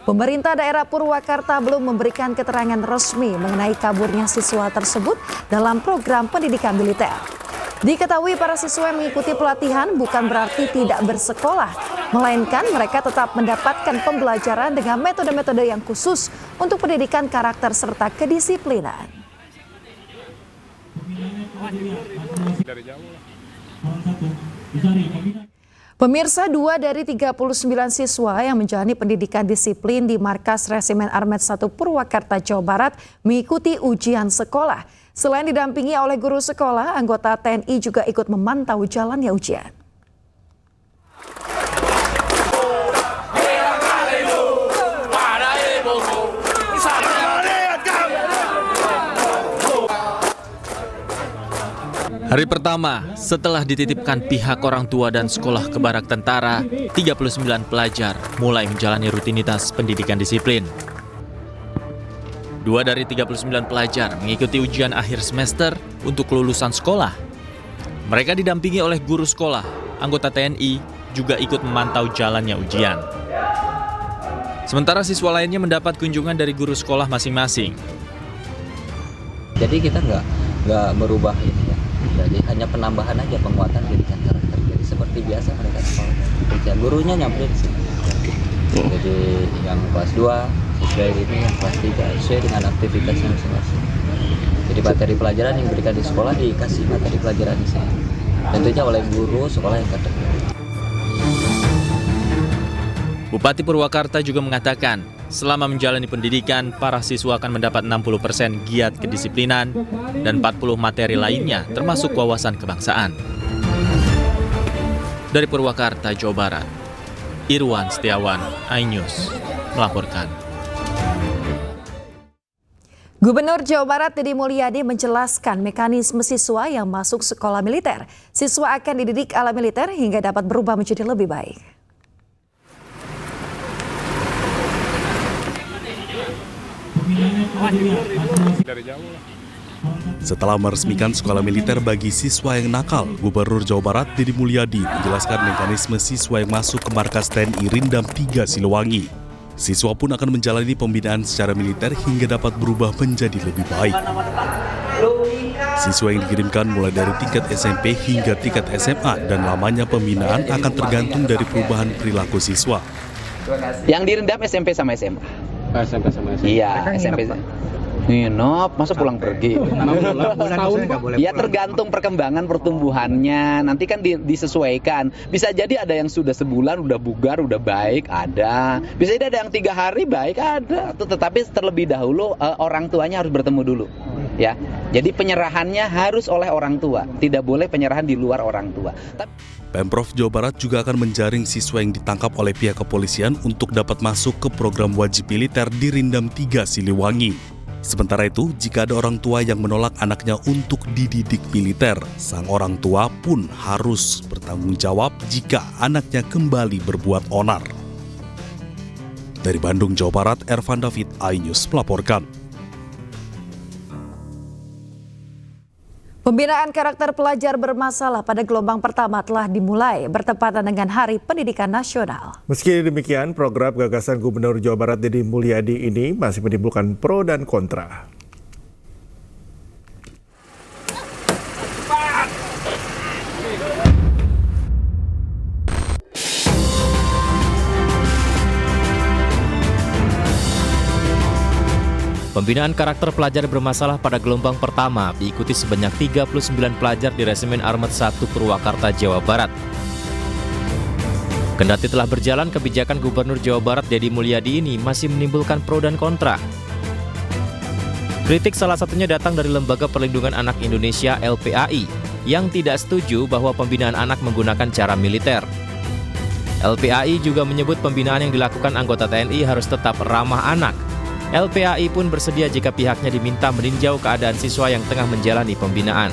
[SPEAKER 1] Pemerintah daerah Purwakarta belum memberikan keterangan resmi mengenai kaburnya siswa tersebut dalam program pendidikan militer. Diketahui para siswa yang mengikuti pelatihan bukan berarti tidak bersekolah, melainkan mereka tetap mendapatkan pembelajaran dengan metode-metode yang khusus untuk pendidikan karakter serta kedisiplinan. Pemirsa, 2 dari 39 siswa yang menjalani pendidikan disiplin di Markas Resimen Armet 1 Purwakarta, Jawa Barat mengikuti ujian sekolah. Selain didampingi oleh guru sekolah, anggota TNI juga ikut memantau jalannya ujian.
[SPEAKER 18] Hari pertama, setelah dititipkan pihak orang tua dan sekolah ke barak tentara, 39 pelajar mulai menjalani rutinitas pendidikan disiplin. 2 dari 39 pelajar mengikuti ujian akhir semester untuk kelulusan sekolah. Mereka didampingi oleh guru sekolah, anggota TNI juga ikut memantau jalannya ujian. Sementara siswa lainnya mendapat kunjungan dari guru sekolah masing-masing.
[SPEAKER 23] Jadi kita nggak merubah ini ya. Jadi hanya penambahan aja, penguatan pendidikan karakter. Jadi seperti biasa mereka sekolah. Kerja gurunya nyamperin sih. Jadi yang kelas 2 sesuai ini, yang kelas 3 sesuai dengan aktivitasnya masing-masing. Jadi materi pelajaran yang diberikan di sekolah dikasih materi pelajaran di sini. Tentunya oleh guru sekolah yang terdekat.
[SPEAKER 18] Bupati Purwakarta juga mengatakan, selama menjalani pendidikan, para siswa akan mendapat 60% giat kedisiplinan dan 40 materi lainnya termasuk wawasan kebangsaan. Dari Purwakarta, Jawa Barat, Irwan Setiawan, iNews melaporkan.
[SPEAKER 1] Gubernur Jawa Barat Deddy Mulyadi menjelaskan mekanisme siswa yang masuk sekolah militer. Siswa akan dididik ala militer hingga dapat berubah menjadi lebih baik.
[SPEAKER 4] Setelah meresmikan sekolah militer bagi siswa yang nakal, Gubernur Jawa Barat Deddy Mulyadi menjelaskan mekanisme siswa yang masuk ke markas TNI Rindam 3 Siliwangi. Siswa pun akan menjalani pembinaan secara militer hingga dapat berubah menjadi lebih baik. Siswa yang dikirimkan mulai dari tingkat SMP hingga tingkat SMA dan lamanya pembinaan akan tergantung dari perubahan perilaku siswa.
[SPEAKER 12] Yang direndam SMP sama SMA. SMP sama SMA. Iya, SMP. Nginep, masa pulang pergi? Ya tergantung perkembangan pertumbuhannya. Nanti kan disesuaikan. Bisa jadi ada yang sudah sebulan udah bugar, udah baik, ada. Bisa jadi ada yang 3 hari baik, ada. Tetapi terlebih dahulu orang tuanya harus bertemu dulu. Ya, jadi penyerahannya harus oleh orang tua. Tidak boleh penyerahan di luar orang tua.
[SPEAKER 4] Pemprov Jawa Barat juga akan menjaring siswa yang ditangkap oleh pihak kepolisian untuk dapat masuk ke program wajib militer di Rindam 3 Siliwangi. Sementara itu, jika ada orang tua yang menolak anaknya untuk dididik militer, sang orang tua pun harus bertanggung jawab jika anaknya kembali berbuat onar. Dari Bandung, Jawa Barat, Ervan David, iNews melaporkan.
[SPEAKER 1] Pembinaan karakter pelajar bermasalah pada gelombang pertama telah dimulai bertepatan dengan Hari Pendidikan Nasional.
[SPEAKER 2] Meski demikian, program gagasan Gubernur Jawa Barat Deddy Mulyadi ini masih menimbulkan pro dan kontra.
[SPEAKER 18] Pembinaan karakter pelajar bermasalah pada gelombang pertama diikuti sebanyak 39 pelajar di Resimen Armet 1 Purwakarta, Jawa Barat. Kendati telah berjalan, kebijakan Gubernur Jawa Barat Deddy Mulyadi ini masih menimbulkan pro dan kontra. Kritik salah satunya datang dari Lembaga Perlindungan Anak Indonesia LPAI yang tidak setuju bahwa pembinaan anak menggunakan cara militer. LPAI juga menyebut pembinaan yang dilakukan anggota TNI harus tetap ramah anak. LPAI pun bersedia jika pihaknya diminta meninjau keadaan siswa yang tengah menjalani pembinaan.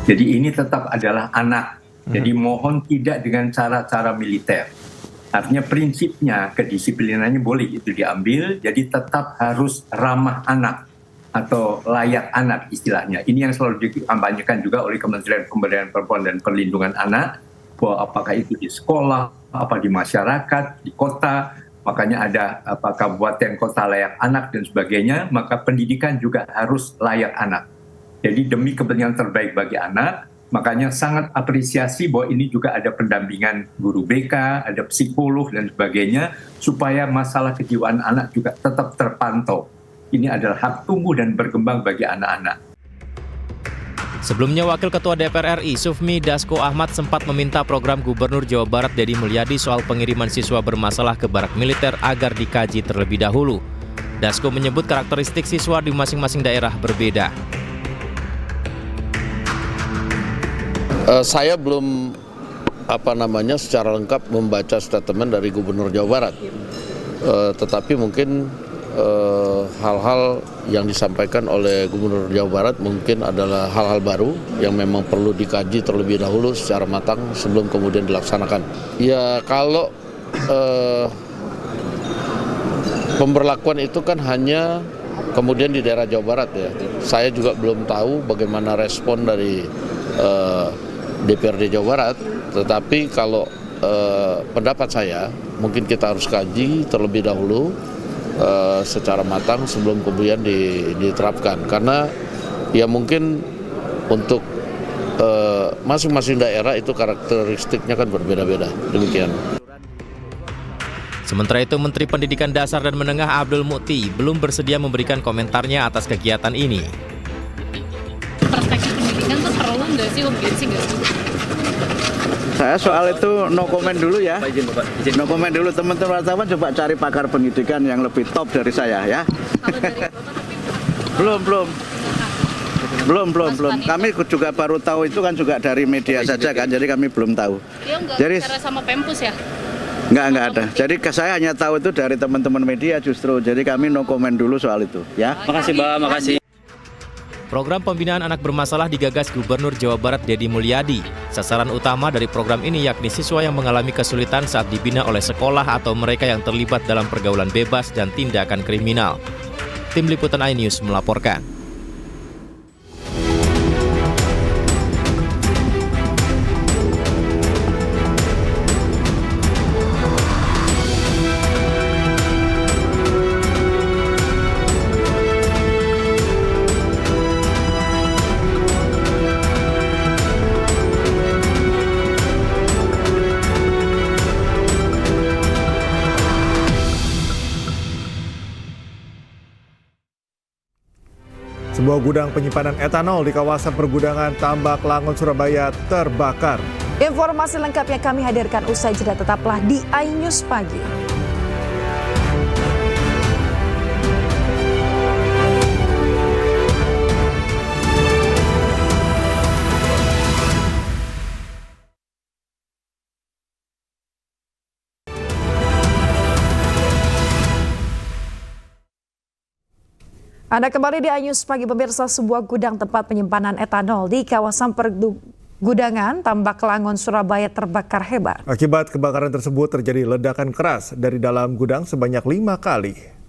[SPEAKER 13] Jadi ini tetap adalah anak. Jadi mohon tidak dengan cara-cara militer. Artinya prinsipnya kedisiplinannya boleh itu diambil, jadi tetap harus ramah anak atau layak anak istilahnya. Ini yang selalu dikampanyekan juga oleh Kementerian Pemberdayaan Perempuan dan Perlindungan Anak, bahwa apakah itu di sekolah, apa di masyarakat, di kota, makanya ada kabupaten kota layak anak dan sebagainya, maka pendidikan juga harus layak anak. Jadi demi kepentingan terbaik bagi anak, makanya sangat apresiasi bahwa ini juga ada pendampingan guru BK, ada psikolog dan sebagainya, supaya masalah kejiwaan anak juga tetap terpantau. Ini adalah hak tumbuh dan berkembang bagi anak-anak.
[SPEAKER 18] Sebelumnya, Wakil Ketua DPR RI Sufmi Dasko Ahmad sempat meminta program Gubernur Jawa Barat Deddy Mulyadi soal pengiriman siswa bermasalah ke barak militer agar dikaji terlebih dahulu. Dasko menyebut karakteristik siswa di masing-masing daerah berbeda.
[SPEAKER 15] Saya belum secara lengkap membaca statement dari Gubernur Jawa Barat, tetapi mungkin hal-hal yang disampaikan oleh Gubernur Jawa Barat mungkin adalah hal-hal baru yang memang perlu dikaji terlebih dahulu secara matang sebelum kemudian dilaksanakan. Ya kalau pemberlakuan itu kan hanya kemudian di daerah Jawa Barat ya. Saya juga belum tahu bagaimana respon dari DPRD Jawa Barat, tetapi kalau pendapat saya mungkin kita harus kaji terlebih dahulu secara matang sebelum kemudian diterapkan, karena ya mungkin untuk masing-masing daerah itu karakteristiknya kan berbeda-beda. Demikian.
[SPEAKER 18] Sementara itu, Menteri Pendidikan Dasar dan Menengah Abdul Mukti belum bersedia memberikan komentarnya atas kegiatan ini.
[SPEAKER 16] Perspektif pendidikan tuh perlu nggak sih, urgensi nggak sih?
[SPEAKER 17] Saya soal itu no comment dulu ya. No comment dulu, teman-teman wartawan coba cari pakar pendidikan yang lebih top dari saya ya. Belum. Kami juga baru tahu itu kan juga dari media saja kan, jadi kami belum tahu.
[SPEAKER 16] Jadi bicara sama Pempus ya?
[SPEAKER 17] Enggak ada. Jadi saya hanya tahu itu dari teman-teman media justru. Jadi kami no comment dulu soal itu ya.
[SPEAKER 16] Makasih, Mbak. Makasih.
[SPEAKER 18] Program pembinaan anak bermasalah digagas Gubernur Jawa Barat Deddy Mulyadi. Sasaran utama dari program ini yakni siswa yang mengalami kesulitan saat dibina oleh sekolah atau mereka yang terlibat dalam pergaulan bebas dan tindakan kriminal. Tim Liputan iNews melaporkan.
[SPEAKER 2] Sebuah gudang penyimpanan etanol di kawasan pergudangan Tambak Langon, Surabaya terbakar.
[SPEAKER 1] Informasi lengkapnya kami hadirkan usai jeda, tetaplah di iNews Pagi. Anda kembali di iNews Pagi, pemirsa. Sebuah gudang tempat penyimpanan etanol di kawasan pergudangan Tambak Langon, Surabaya terbakar hebat.
[SPEAKER 2] Akibat kebakaran tersebut terjadi ledakan keras dari dalam gudang sebanyak 5 kali.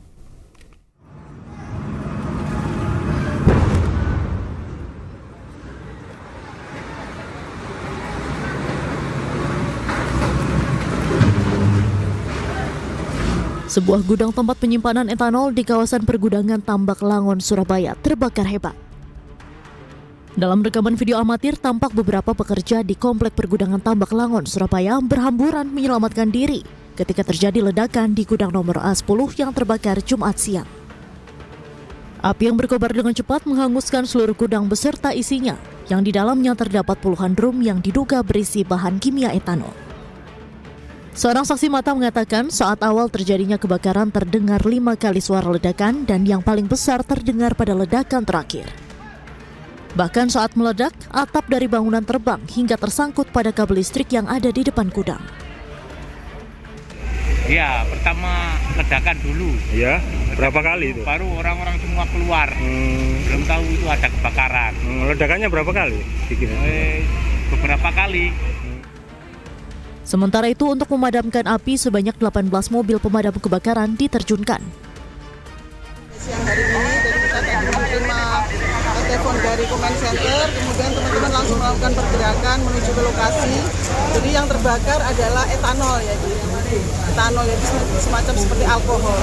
[SPEAKER 7] Sebuah gudang tempat penyimpanan etanol di kawasan pergudangan Tambak Langon, Surabaya terbakar hebat. Dalam rekaman video amatir, tampak beberapa pekerja di komplek pergudangan Tambak Langon, Surabaya berhamburan menyelamatkan diri ketika terjadi ledakan di gudang nomor A10 yang terbakar Jumat siang. Api yang berkobar dengan cepat menghanguskan seluruh gudang beserta isinya, yang di dalamnya terdapat puluhan drum yang diduga berisi bahan kimia etanol. Seorang saksi mata mengatakan saat awal terjadinya kebakaran terdengar 5 kali suara ledakan dan yang paling besar terdengar pada ledakan terakhir. Bahkan saat meledak, atap dari bangunan terbang hingga tersangkut pada kabel listrik yang ada di depan gudang.
[SPEAKER 14] Ya, pertama ledakan dulu.
[SPEAKER 19] Ya, berapa kali itu?
[SPEAKER 14] Baru orang-orang semua keluar. Belum tahu itu ada kebakaran.
[SPEAKER 19] Ledakannya berapa kali?
[SPEAKER 14] Beberapa kali.
[SPEAKER 7] Sementara itu, untuk memadamkan api sebanyak 18 mobil pemadam kebakaran diterjunkan.
[SPEAKER 20] Siang hari ini dari kita tadi menerima telepon dari Command Center, kemudian teman-teman langsung melakukan pergerakan menuju ke lokasi. Jadi yang terbakar adalah etanol ya, etanol itu semacam seperti alkohol.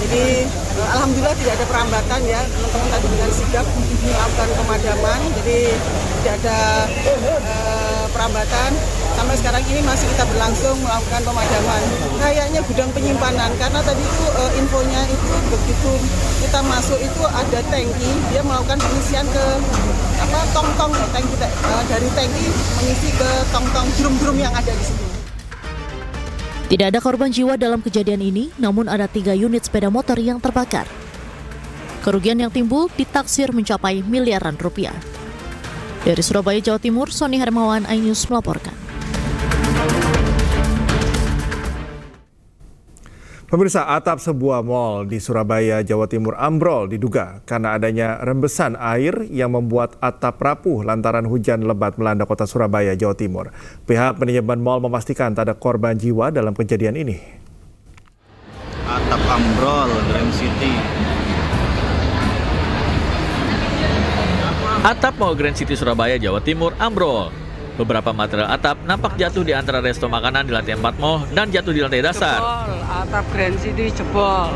[SPEAKER 20] Jadi alhamdulillah tidak ada perambatan ya, teman-teman tadi dengan sigap melakukan pemadaman, jadi tidak ada perambatan. Sampai sekarang ini masih kita berlangsung melakukan pemadaman. Kayaknya gudang penyimpanan, karena tadi itu infonya itu begitu kita masuk itu ada tangki, dia melakukan pengisian ke tong-tong tangki, dari tangki mengisi ke tong-tong drum-drum yang ada di sini.
[SPEAKER 7] Tidak ada korban jiwa dalam kejadian ini, namun ada 3 unit sepeda motor yang terbakar. Kerugian yang timbul ditaksir mencapai miliaran rupiah. Dari Surabaya, Jawa Timur, Sony Hermawan, iNews melaporkan.
[SPEAKER 2] Pemirsa, atap sebuah mal di Surabaya, Jawa Timur ambrol diduga karena adanya rembesan air yang membuat atap rapuh lantaran hujan lebat melanda kota Surabaya, Jawa Timur. Pihak manajemen mal memastikan tak ada korban jiwa dalam kejadian ini.
[SPEAKER 17] Atap ambrol, Grand City.
[SPEAKER 24] Atap Mall Grand City Surabaya, Jawa Timur ambrol. Beberapa material atap nampak jatuh di antara resto makanan di lantai 4 mall dan jatuh di lantai dasar.
[SPEAKER 26] Jebol, atap Grand City jebol.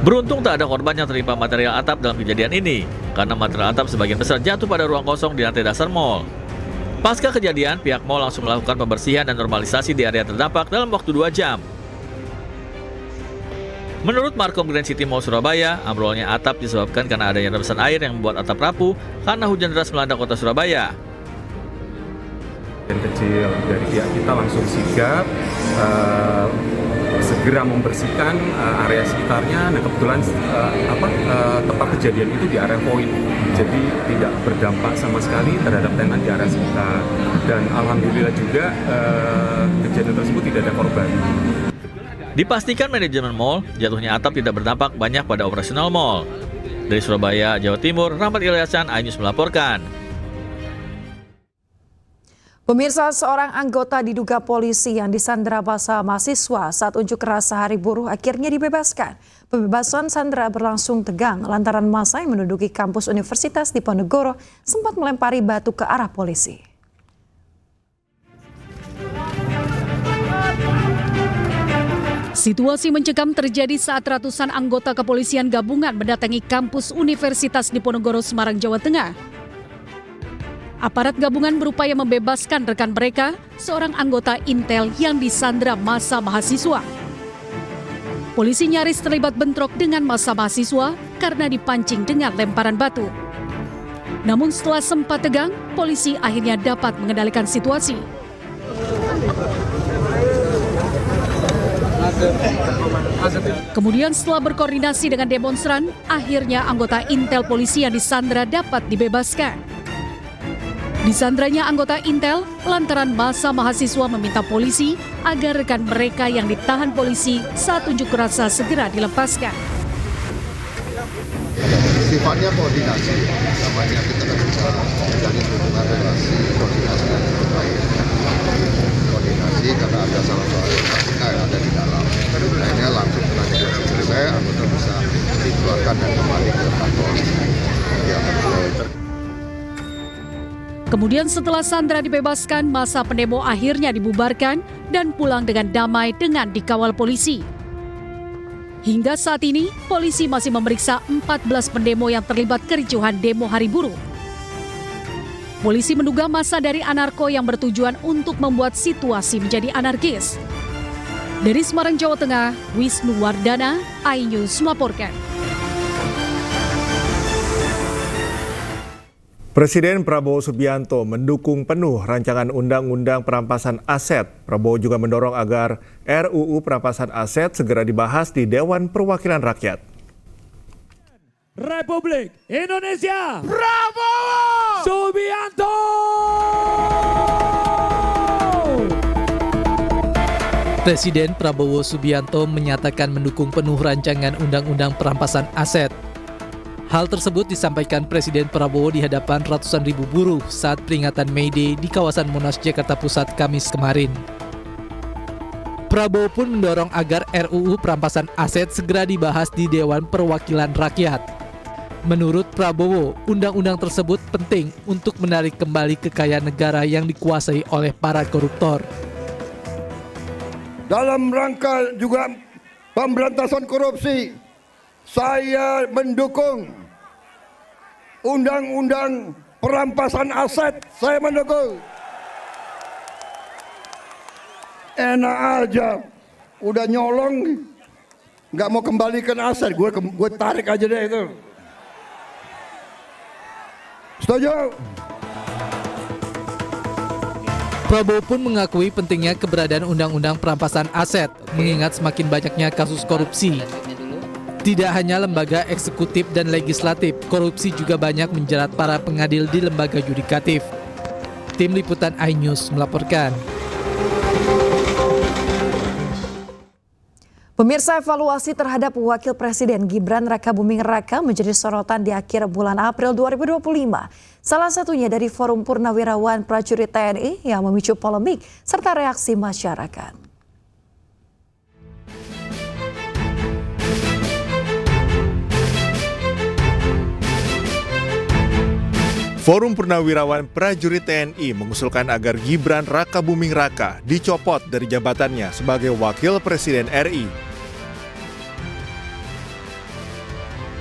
[SPEAKER 24] Beruntung tak ada korban yang tertimpa material atap dalam kejadian ini, karena material atap sebagian besar jatuh pada ruang kosong di lantai dasar mall. Pasca kejadian, pihak mall langsung melakukan pembersihan dan normalisasi di area terdampak dalam waktu 2 jam. Menurut Markom Grand City Mall Surabaya, ambrolnya atap disebabkan karena adanya rembesan air yang membuat atap rapuh karena hujan deras melanda kota Surabaya.
[SPEAKER 27] Yang kecil dari pihak kita langsung sigap segera membersihkan area sekitarnya. Nah kebetulan tempat kejadian itu di area poin, jadi tidak berdampak sama sekali terhadap tenan di area sekitar. Dan alhamdulillah juga kejadian tersebut tidak ada korban.
[SPEAKER 24] Dipastikan manajemen mall, jatuhnya atap tidak berdampak banyak pada operasional mall. Dari Surabaya, Jawa Timur, Rahmat Ilyasan, iNews melaporkan.
[SPEAKER 1] Pemirsa, seorang anggota diduga polisi yang disandra massa mahasiswa saat unjuk rasa Hari Buruh akhirnya dibebaskan. Pembebasan sandera berlangsung tegang lantaran massa yang menduduki kampus Universitas Diponegoro sempat melempari batu ke arah polisi.
[SPEAKER 3] Situasi mencekam terjadi saat ratusan anggota kepolisian gabungan mendatangi kampus Universitas Diponegoro, Semarang, Jawa Tengah. Aparat gabungan berupaya membebaskan rekan mereka, seorang anggota Intel yang disandra massa mahasiswa. Polisi nyaris terlibat bentrok dengan massa mahasiswa karena dipancing dengan lemparan batu. Namun setelah sempat tegang, polisi akhirnya dapat mengendalikan situasi. Kemudian setelah berkoordinasi dengan demonstran, akhirnya anggota Intel polisi yang disandra dapat dibebaskan. Disandranya anggota Intel lantaran massa mahasiswa meminta polisi agar rekan mereka yang ditahan polisi saat unjuk rasa segera dilepaskan.
[SPEAKER 5] Sifatnya koordinasi, namanya kita kan bisa menjalin hubungan relasi, koordinasi yang baik. Koordinasi karena ada salah satu yang ada di dalam. Akhirnya langsung setelah selesai, anggota bisa dikeluarkan dan kembali ke kantor.
[SPEAKER 3] Kemudian setelah sandera dibebaskan, massa pendemo akhirnya dibubarkan dan pulang dengan damai dengan dikawal polisi. Hingga saat ini, polisi masih memeriksa 14 pendemo yang terlibat kericuhan demo Hari Buruh. Polisi menduga massa dari anarko yang bertujuan untuk membuat situasi menjadi anarkis. Dari Semarang, Jawa Tengah, Wisnu Wardana, iNews melaporkan.
[SPEAKER 2] Presiden Prabowo Subianto mendukung penuh rancangan Undang-Undang Perampasan Aset. Prabowo juga mendorong agar RUU Perampasan Aset segera dibahas di Dewan Perwakilan Rakyat.
[SPEAKER 6] Republik Indonesia Prabowo Subianto.
[SPEAKER 8] Presiden Prabowo Subianto menyatakan mendukung penuh rancangan Undang-Undang Perampasan Aset. Hal tersebut disampaikan Presiden Prabowo di hadapan ratusan ribu buruh saat peringatan May Day di kawasan Monas, Jakarta Pusat, Kamis kemarin. Prabowo pun mendorong agar RUU Perampasan Aset segera dibahas di Dewan Perwakilan Rakyat. Menurut Prabowo, undang-undang tersebut penting untuk menarik kembali kekayaan negara yang dikuasai oleh para koruptor.
[SPEAKER 5] Dalam rangka juga pemberantasan korupsi, saya mendukung Undang-Undang Perampasan Aset. Saya mendukung. Enak aja, udah nyolong, nggak mau kembalikan aset, gue tarik aja deh itu. Setuju?
[SPEAKER 8] Prabowo pun mengakui pentingnya keberadaan Undang-Undang Perampasan Aset, mengingat semakin banyaknya kasus korupsi. Tidak hanya lembaga eksekutif dan legislatif, korupsi juga banyak menjerat para pengadil di lembaga yudikatif. Tim Liputan iNews melaporkan.
[SPEAKER 1] Pemirsa, evaluasi terhadap Wakil Presiden Gibran Rakabuming Raka menjadi sorotan di akhir bulan April 2025. Salah satunya dari Forum Purnawirawan Prajurit TNI yang memicu polemik serta reaksi masyarakat.
[SPEAKER 2] Forum Purnawirawan Prajurit TNI mengusulkan agar Gibran Rakabuming Raka dicopot dari jabatannya sebagai Wakil Presiden RI.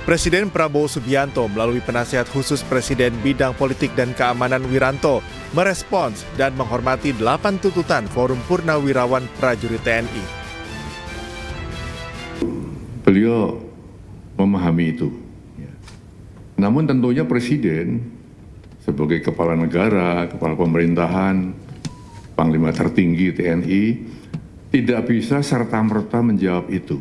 [SPEAKER 2] Presiden Prabowo Subianto melalui penasihat khusus Presiden Bidang Politik dan Keamanan Wiranto merespons dan menghormati 8 tuntutan Forum Purnawirawan Prajurit TNI.
[SPEAKER 21] Beliau memahami itu. Namun tentunya Presiden sebagai kepala negara, kepala pemerintahan, panglima tertinggi TNI, tidak bisa serta-merta menjawab itu.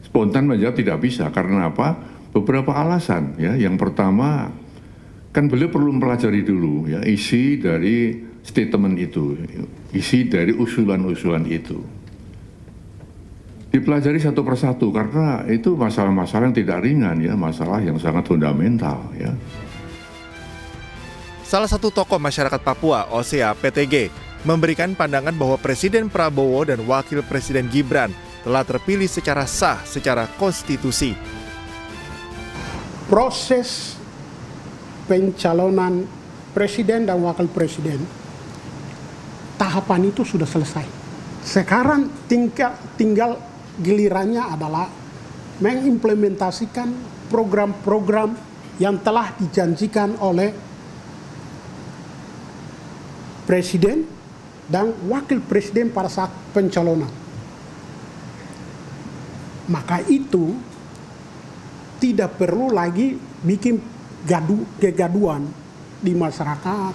[SPEAKER 21] Spontan menjawab tidak bisa, karena apa? Beberapa alasan. Ya. Yang pertama, kan beliau perlu mempelajari dulu ya, isi dari statement itu, isi dari usulan-usulan itu. dipelajari satu persatu karena itu masalah-masalah yang tidak ringan ya, masalah yang sangat fundamental ya.
[SPEAKER 2] Salah satu tokoh masyarakat Papua, Osea PTG, memberikan pandangan bahwa Presiden Prabowo dan Wakil Presiden Gibran telah terpilih secara sah secara konstitusi.
[SPEAKER 9] Proses pencalonan presiden dan wakil presiden, tahapan itu sudah selesai. Sekarang tinggal gilirannya adalah mengimplementasikan program-program yang telah dijanjikan oleh presiden dan wakil presiden pada saat pencalonan. Maka itu tidak perlu lagi bikin kegaduhan di masyarakat.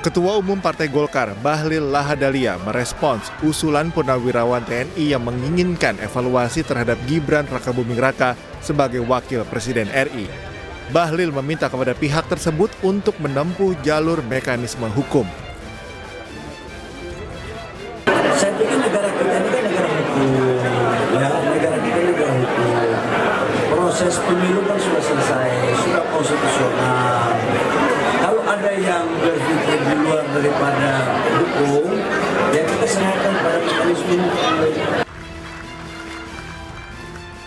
[SPEAKER 2] Ketua Umum Partai Golkar, Bahlil Lahadalia, merespons usulan purnawirawan TNI yang menginginkan evaluasi terhadap Gibran Rakabuming Raka sebagai Wakil Presiden RI. Bahlil meminta kepada pihak tersebut untuk menempuh jalur mekanisme hukum.
[SPEAKER 10] Saya pikir negara kita ini kan negara hukum, ya, negara kita negara hukum. Proses pemilu kan sudah selesai, sudah konstitusional. Kalau ada yang berpikir di luar daripada hukum, ya kita serahkan pada mekanisme hukum.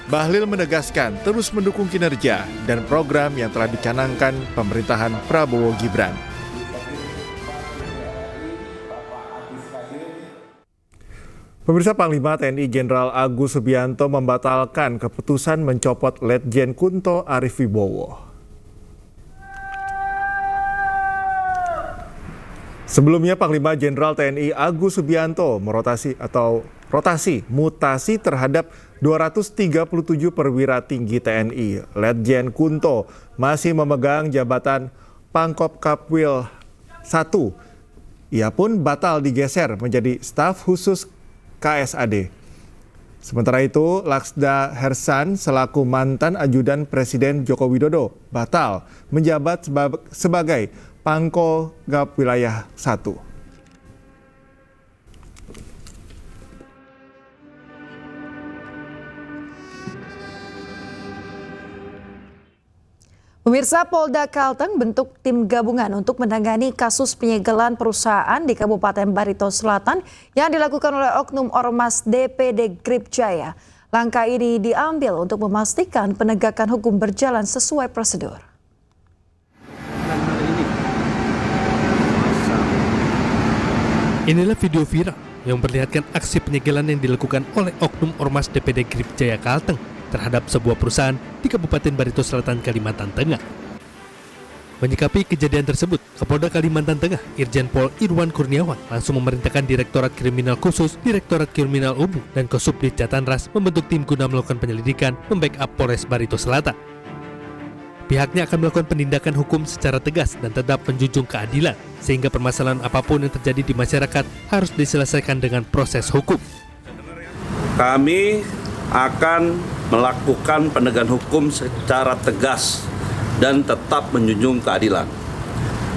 [SPEAKER 2] Bahlil menegaskan terus mendukung kinerja dan program yang telah dicanangkan pemerintahan Prabowo Gibran. Pemirsa, Panglima TNI Jenderal Agus Subianto membatalkan keputusan mencopot Letjen Kunto Arif Wibowo. Sebelumnya Panglima Jenderal TNI Agus Subianto mutasi terhadap 237 perwira tinggi TNI. Letjen Kunto masih memegang jabatan Pangkop Kapwil 1. Ia pun batal digeser menjadi staf khusus KSAD. Sementara itu, Laksda Hersan selaku mantan ajudan Presiden Joko Widodo batal menjabat sebagai Pangkogap Wilayah 1.
[SPEAKER 1] Pemirsa, Polda Kalteng bentuk tim gabungan untuk menangani kasus penyegelan perusahaan di Kabupaten Barito Selatan yang dilakukan oleh Oknum Ormas DPD Grip Jaya. Langkah ini diambil untuk memastikan penegakan hukum berjalan sesuai prosedur.
[SPEAKER 8] Inilah video viral yang memperlihatkan aksi penyegelan yang dilakukan oleh Oknum Ormas DPD Grip Jaya Kalteng terhadap sebuah perusahaan di Kabupaten Barito Selatan, Kalimantan Tengah. Menyikapi kejadian tersebut, Kapolda Kalimantan Tengah, Irjen Pol Irwan Kurniawan, langsung memerintahkan Direktorat Kriminal Khusus, Direktorat Kriminal Umum, dan Kosubdit Jatanras membentuk tim guna melakukan penyelidikan membackup Polres Barito Selatan. Pihaknya akan melakukan penindakan hukum secara tegas dan tetap menjunjung keadilan, sehingga permasalahan apapun yang terjadi di masyarakat harus diselesaikan dengan proses hukum.
[SPEAKER 11] Kami akan melakukan penegakan hukum secara tegas dan tetap menjunjung keadilan.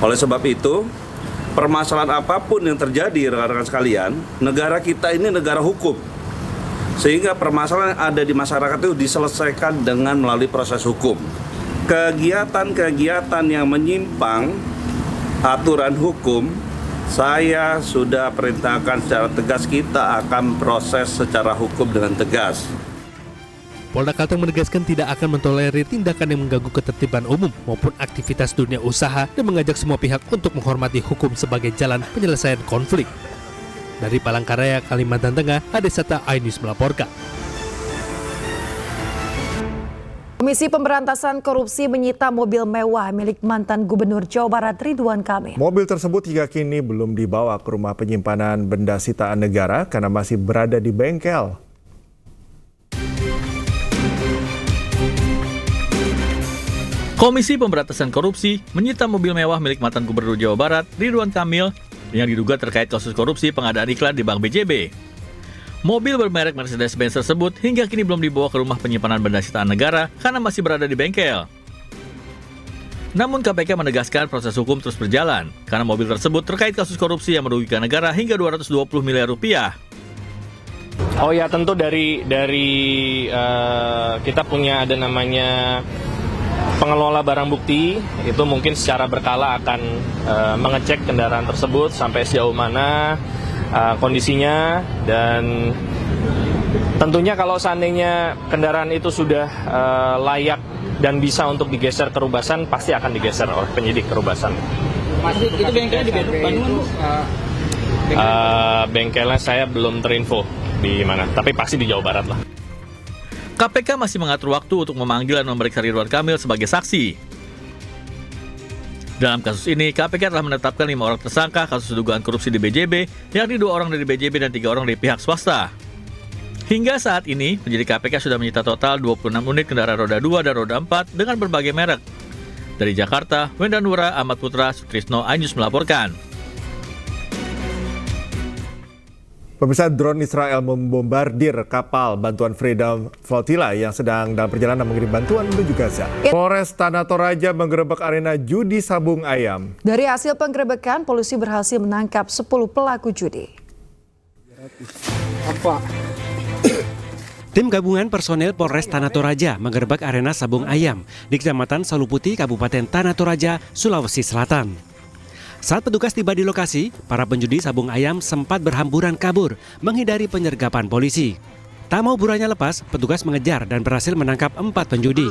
[SPEAKER 11] Oleh sebab itu, permasalahan apapun yang terjadi, rekan-rekan sekalian, negara kita ini negara hukum. Sehingga permasalahan yang ada di masyarakat itu diselesaikan dengan melalui proses hukum. Kegiatan-kegiatan yang menyimpang aturan hukum, saya sudah perintahkan secara tegas, kita akan proses secara hukum dengan tegas.
[SPEAKER 8] Polda Kalteng menegaskan tidak akan mentolerir tindakan yang mengganggu ketertiban umum maupun aktivitas dunia usaha dan mengajak semua pihak untuk menghormati hukum sebagai jalan penyelesaian konflik. Dari Palangkaraya, Kalimantan Tengah, Adesata iNews melaporkan.
[SPEAKER 1] Komisi Pemberantasan Korupsi menyita mobil mewah milik mantan Gubernur Jawa Barat Ridwan Kamil.
[SPEAKER 2] Mobil tersebut hingga kini belum dibawa ke rumah penyimpanan benda sitaan negara karena masih berada di bengkel.
[SPEAKER 24] Komisi Pemberantasan Korupsi menyita mobil mewah milik mantan Gubernur Jawa Barat Ridwan Kamil yang diduga terkait kasus korupsi pengadaan iklan di Bank BJB. Mobil bermerek Mercedes-Benz tersebut hingga kini belum dibawa ke rumah penyimpanan benda sitaan negara karena masih berada di bengkel. Namun KPK menegaskan proses hukum terus berjalan karena mobil tersebut terkait kasus korupsi yang merugikan negara hingga 220 miliar rupiah.
[SPEAKER 4] Oh ya, tentu dari kita punya ada namanya pengelola barang bukti, itu mungkin secara berkala akan mengecek kendaraan tersebut sampai sejauh mana kondisinya, dan tentunya kalau seandainya kendaraan itu sudah layak dan bisa untuk digeser ke Rubasan, pasti akan digeser oleh penyidik ke Rubasan.
[SPEAKER 12] Itu bengkelnya di Bandung, Bu?
[SPEAKER 4] Bengkelnya saya belum terinfo di mana, tapi pasti di Jawa Barat lah.
[SPEAKER 24] KPK masih mengatur waktu untuk memanggil dan memeriksa Ridwan Kamil sebagai saksi. Dalam kasus ini, KPK telah menetapkan 5 orang tersangka kasus dugaan korupsi di BJB, yakni 2 orang dari BJB dan 3 orang dari pihak swasta. Hingga saat ini, penyidik KPK sudah menyita total 26 unit kendaraan roda 2 dan roda 4 dengan berbagai merek. Dari Jakarta, Wenda Nura, Ahmad Putra, Sutrisno, iNews melaporkan.
[SPEAKER 2] Pemirsa, drone Israel membombardir kapal bantuan Freedom Flotilla yang sedang dalam perjalanan mengirim bantuan menuju Gaza. Polres Tanah Toraja menggerebek arena judi sabung ayam.
[SPEAKER 1] Dari hasil penggerebekan, polisi berhasil menangkap 10 pelaku judi.
[SPEAKER 13] Tim gabungan personel Polres Tanah Toraja menggerebek arena sabung ayam di Kecamatan Saluputi, Kabupaten Tanah Toraja, Sulawesi Selatan. Saat petugas tiba di lokasi, para penjudi sabung ayam sempat berhamburan kabur menghindari penyergapan polisi. Tak mau buruannya lepas, petugas mengejar dan berhasil menangkap 4 penjudi.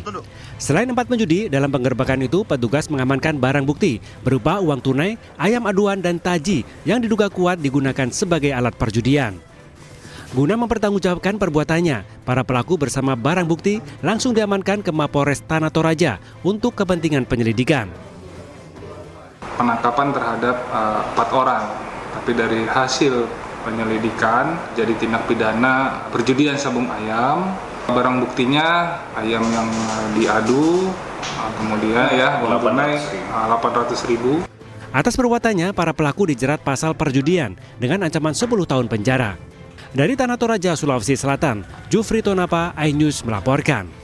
[SPEAKER 13] Selain 4 penjudi, dalam penggerebekan itu petugas mengamankan barang bukti berupa uang tunai, ayam aduan dan taji yang diduga kuat digunakan sebagai alat perjudian. Guna mempertanggungjawabkan perbuatannya, para pelaku bersama barang bukti langsung diamankan ke Mapolres Tanah Toraja untuk kepentingan penyelidikan.
[SPEAKER 15] Penangkapan terhadap 4 orang, tapi dari hasil penyelidikan jadi tindak pidana perjudian sabung ayam. Barang buktinya ayam yang diadu, kemudian uang tunai 800.000.
[SPEAKER 13] Atas perbuatannya, para pelaku dijerat pasal perjudian dengan ancaman 10 tahun penjara. Dari Tanah Toraja, Sulawesi Selatan, Jufri Tonapa, iNews melaporkan.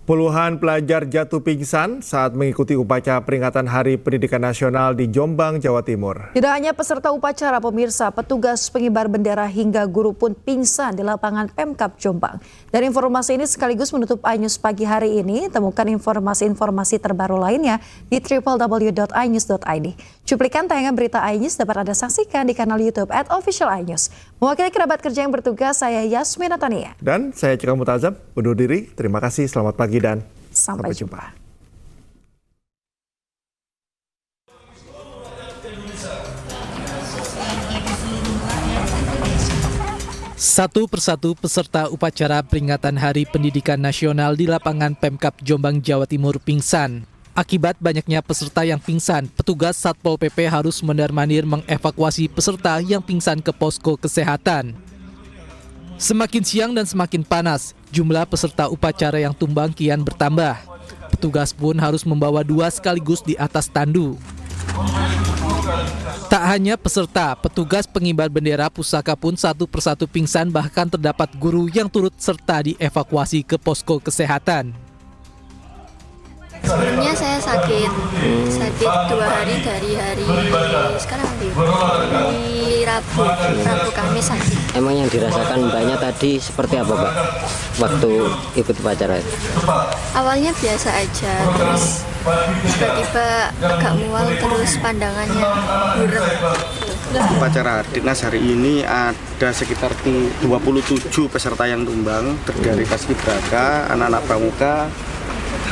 [SPEAKER 2] Puluhan pelajar jatuh pingsan saat mengikuti upacara peringatan Hari Pendidikan Nasional di Jombang, Jawa Timur.
[SPEAKER 1] Tidak hanya peserta upacara, pemirsa, petugas pengibar bendera hingga guru pun pingsan di lapangan Pemkab Jombang. Dan informasi ini sekaligus menutup iNews pagi hari ini. Temukan informasi-informasi terbaru lainnya di www.inews.id. Cuplikan tayangan berita iNews dapat Anda saksikan di kanal YouTube @officialinews. Mewakili kerabat kerja yang bertugas, saya Yasmina Tania.
[SPEAKER 2] Dan saya Cika Mutazab, undur diri. Terima kasih, selamat pagi dan
[SPEAKER 1] sampai jumpa.
[SPEAKER 8] Satu persatu peserta upacara peringatan Hari Pendidikan Nasional di lapangan Pemkab Jombang, Jawa Timur pingsan. Akibat banyaknya peserta yang pingsan, petugas Satpol PP harus mondar-mandir mengevakuasi peserta yang pingsan ke posko kesehatan. Semakin siang dan semakin panas, jumlah peserta upacara yang tumbang kian bertambah. Petugas pun harus membawa 2 sekaligus di atas tandu. Tak hanya peserta, petugas pengibar bendera pusaka pun satu persatu pingsan, bahkan terdapat guru yang turut serta dievakuasi ke posko kesehatan.
[SPEAKER 22] Sebelumnya saya sakit 2 hari dari hari sekarang di Rabu Kamis sakit.
[SPEAKER 23] Emang yang dirasakan mbaknya tadi seperti apa, Pak, waktu ikut upacara itu?
[SPEAKER 22] Awalnya biasa aja, terus tiba-tiba agak mual, terus pandangannya buram.
[SPEAKER 25] Upacara Dinas hari ini ada sekitar 27 peserta yang tumbang, terdiri paskibraka, anak-anak pramuka,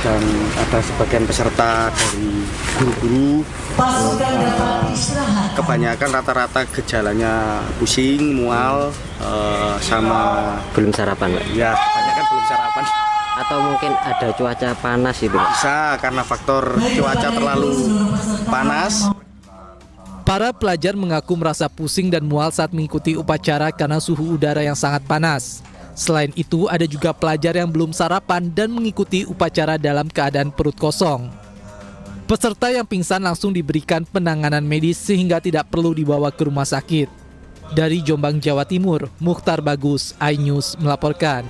[SPEAKER 25] dan ada sebagian peserta dari guru-guru. Kebanyakan rata-rata gejalanya pusing, mual, sama
[SPEAKER 23] belum sarapan, Pak?
[SPEAKER 25] Ya, kebanyakan belum sarapan.
[SPEAKER 23] Atau mungkin ada cuaca panas itu, Pak?
[SPEAKER 25] Bisa, karena faktor cuaca terlalu panas.
[SPEAKER 8] Para pelajar mengaku merasa pusing dan mual saat mengikuti upacara karena suhu udara yang sangat panas. Selain itu, ada juga pelajar yang belum sarapan dan mengikuti upacara dalam keadaan perut kosong. Peserta yang pingsan langsung diberikan penanganan medis sehingga tidak perlu dibawa ke rumah sakit. Dari Jombang, Jawa Timur, Mukhtar Bagus, iNews melaporkan.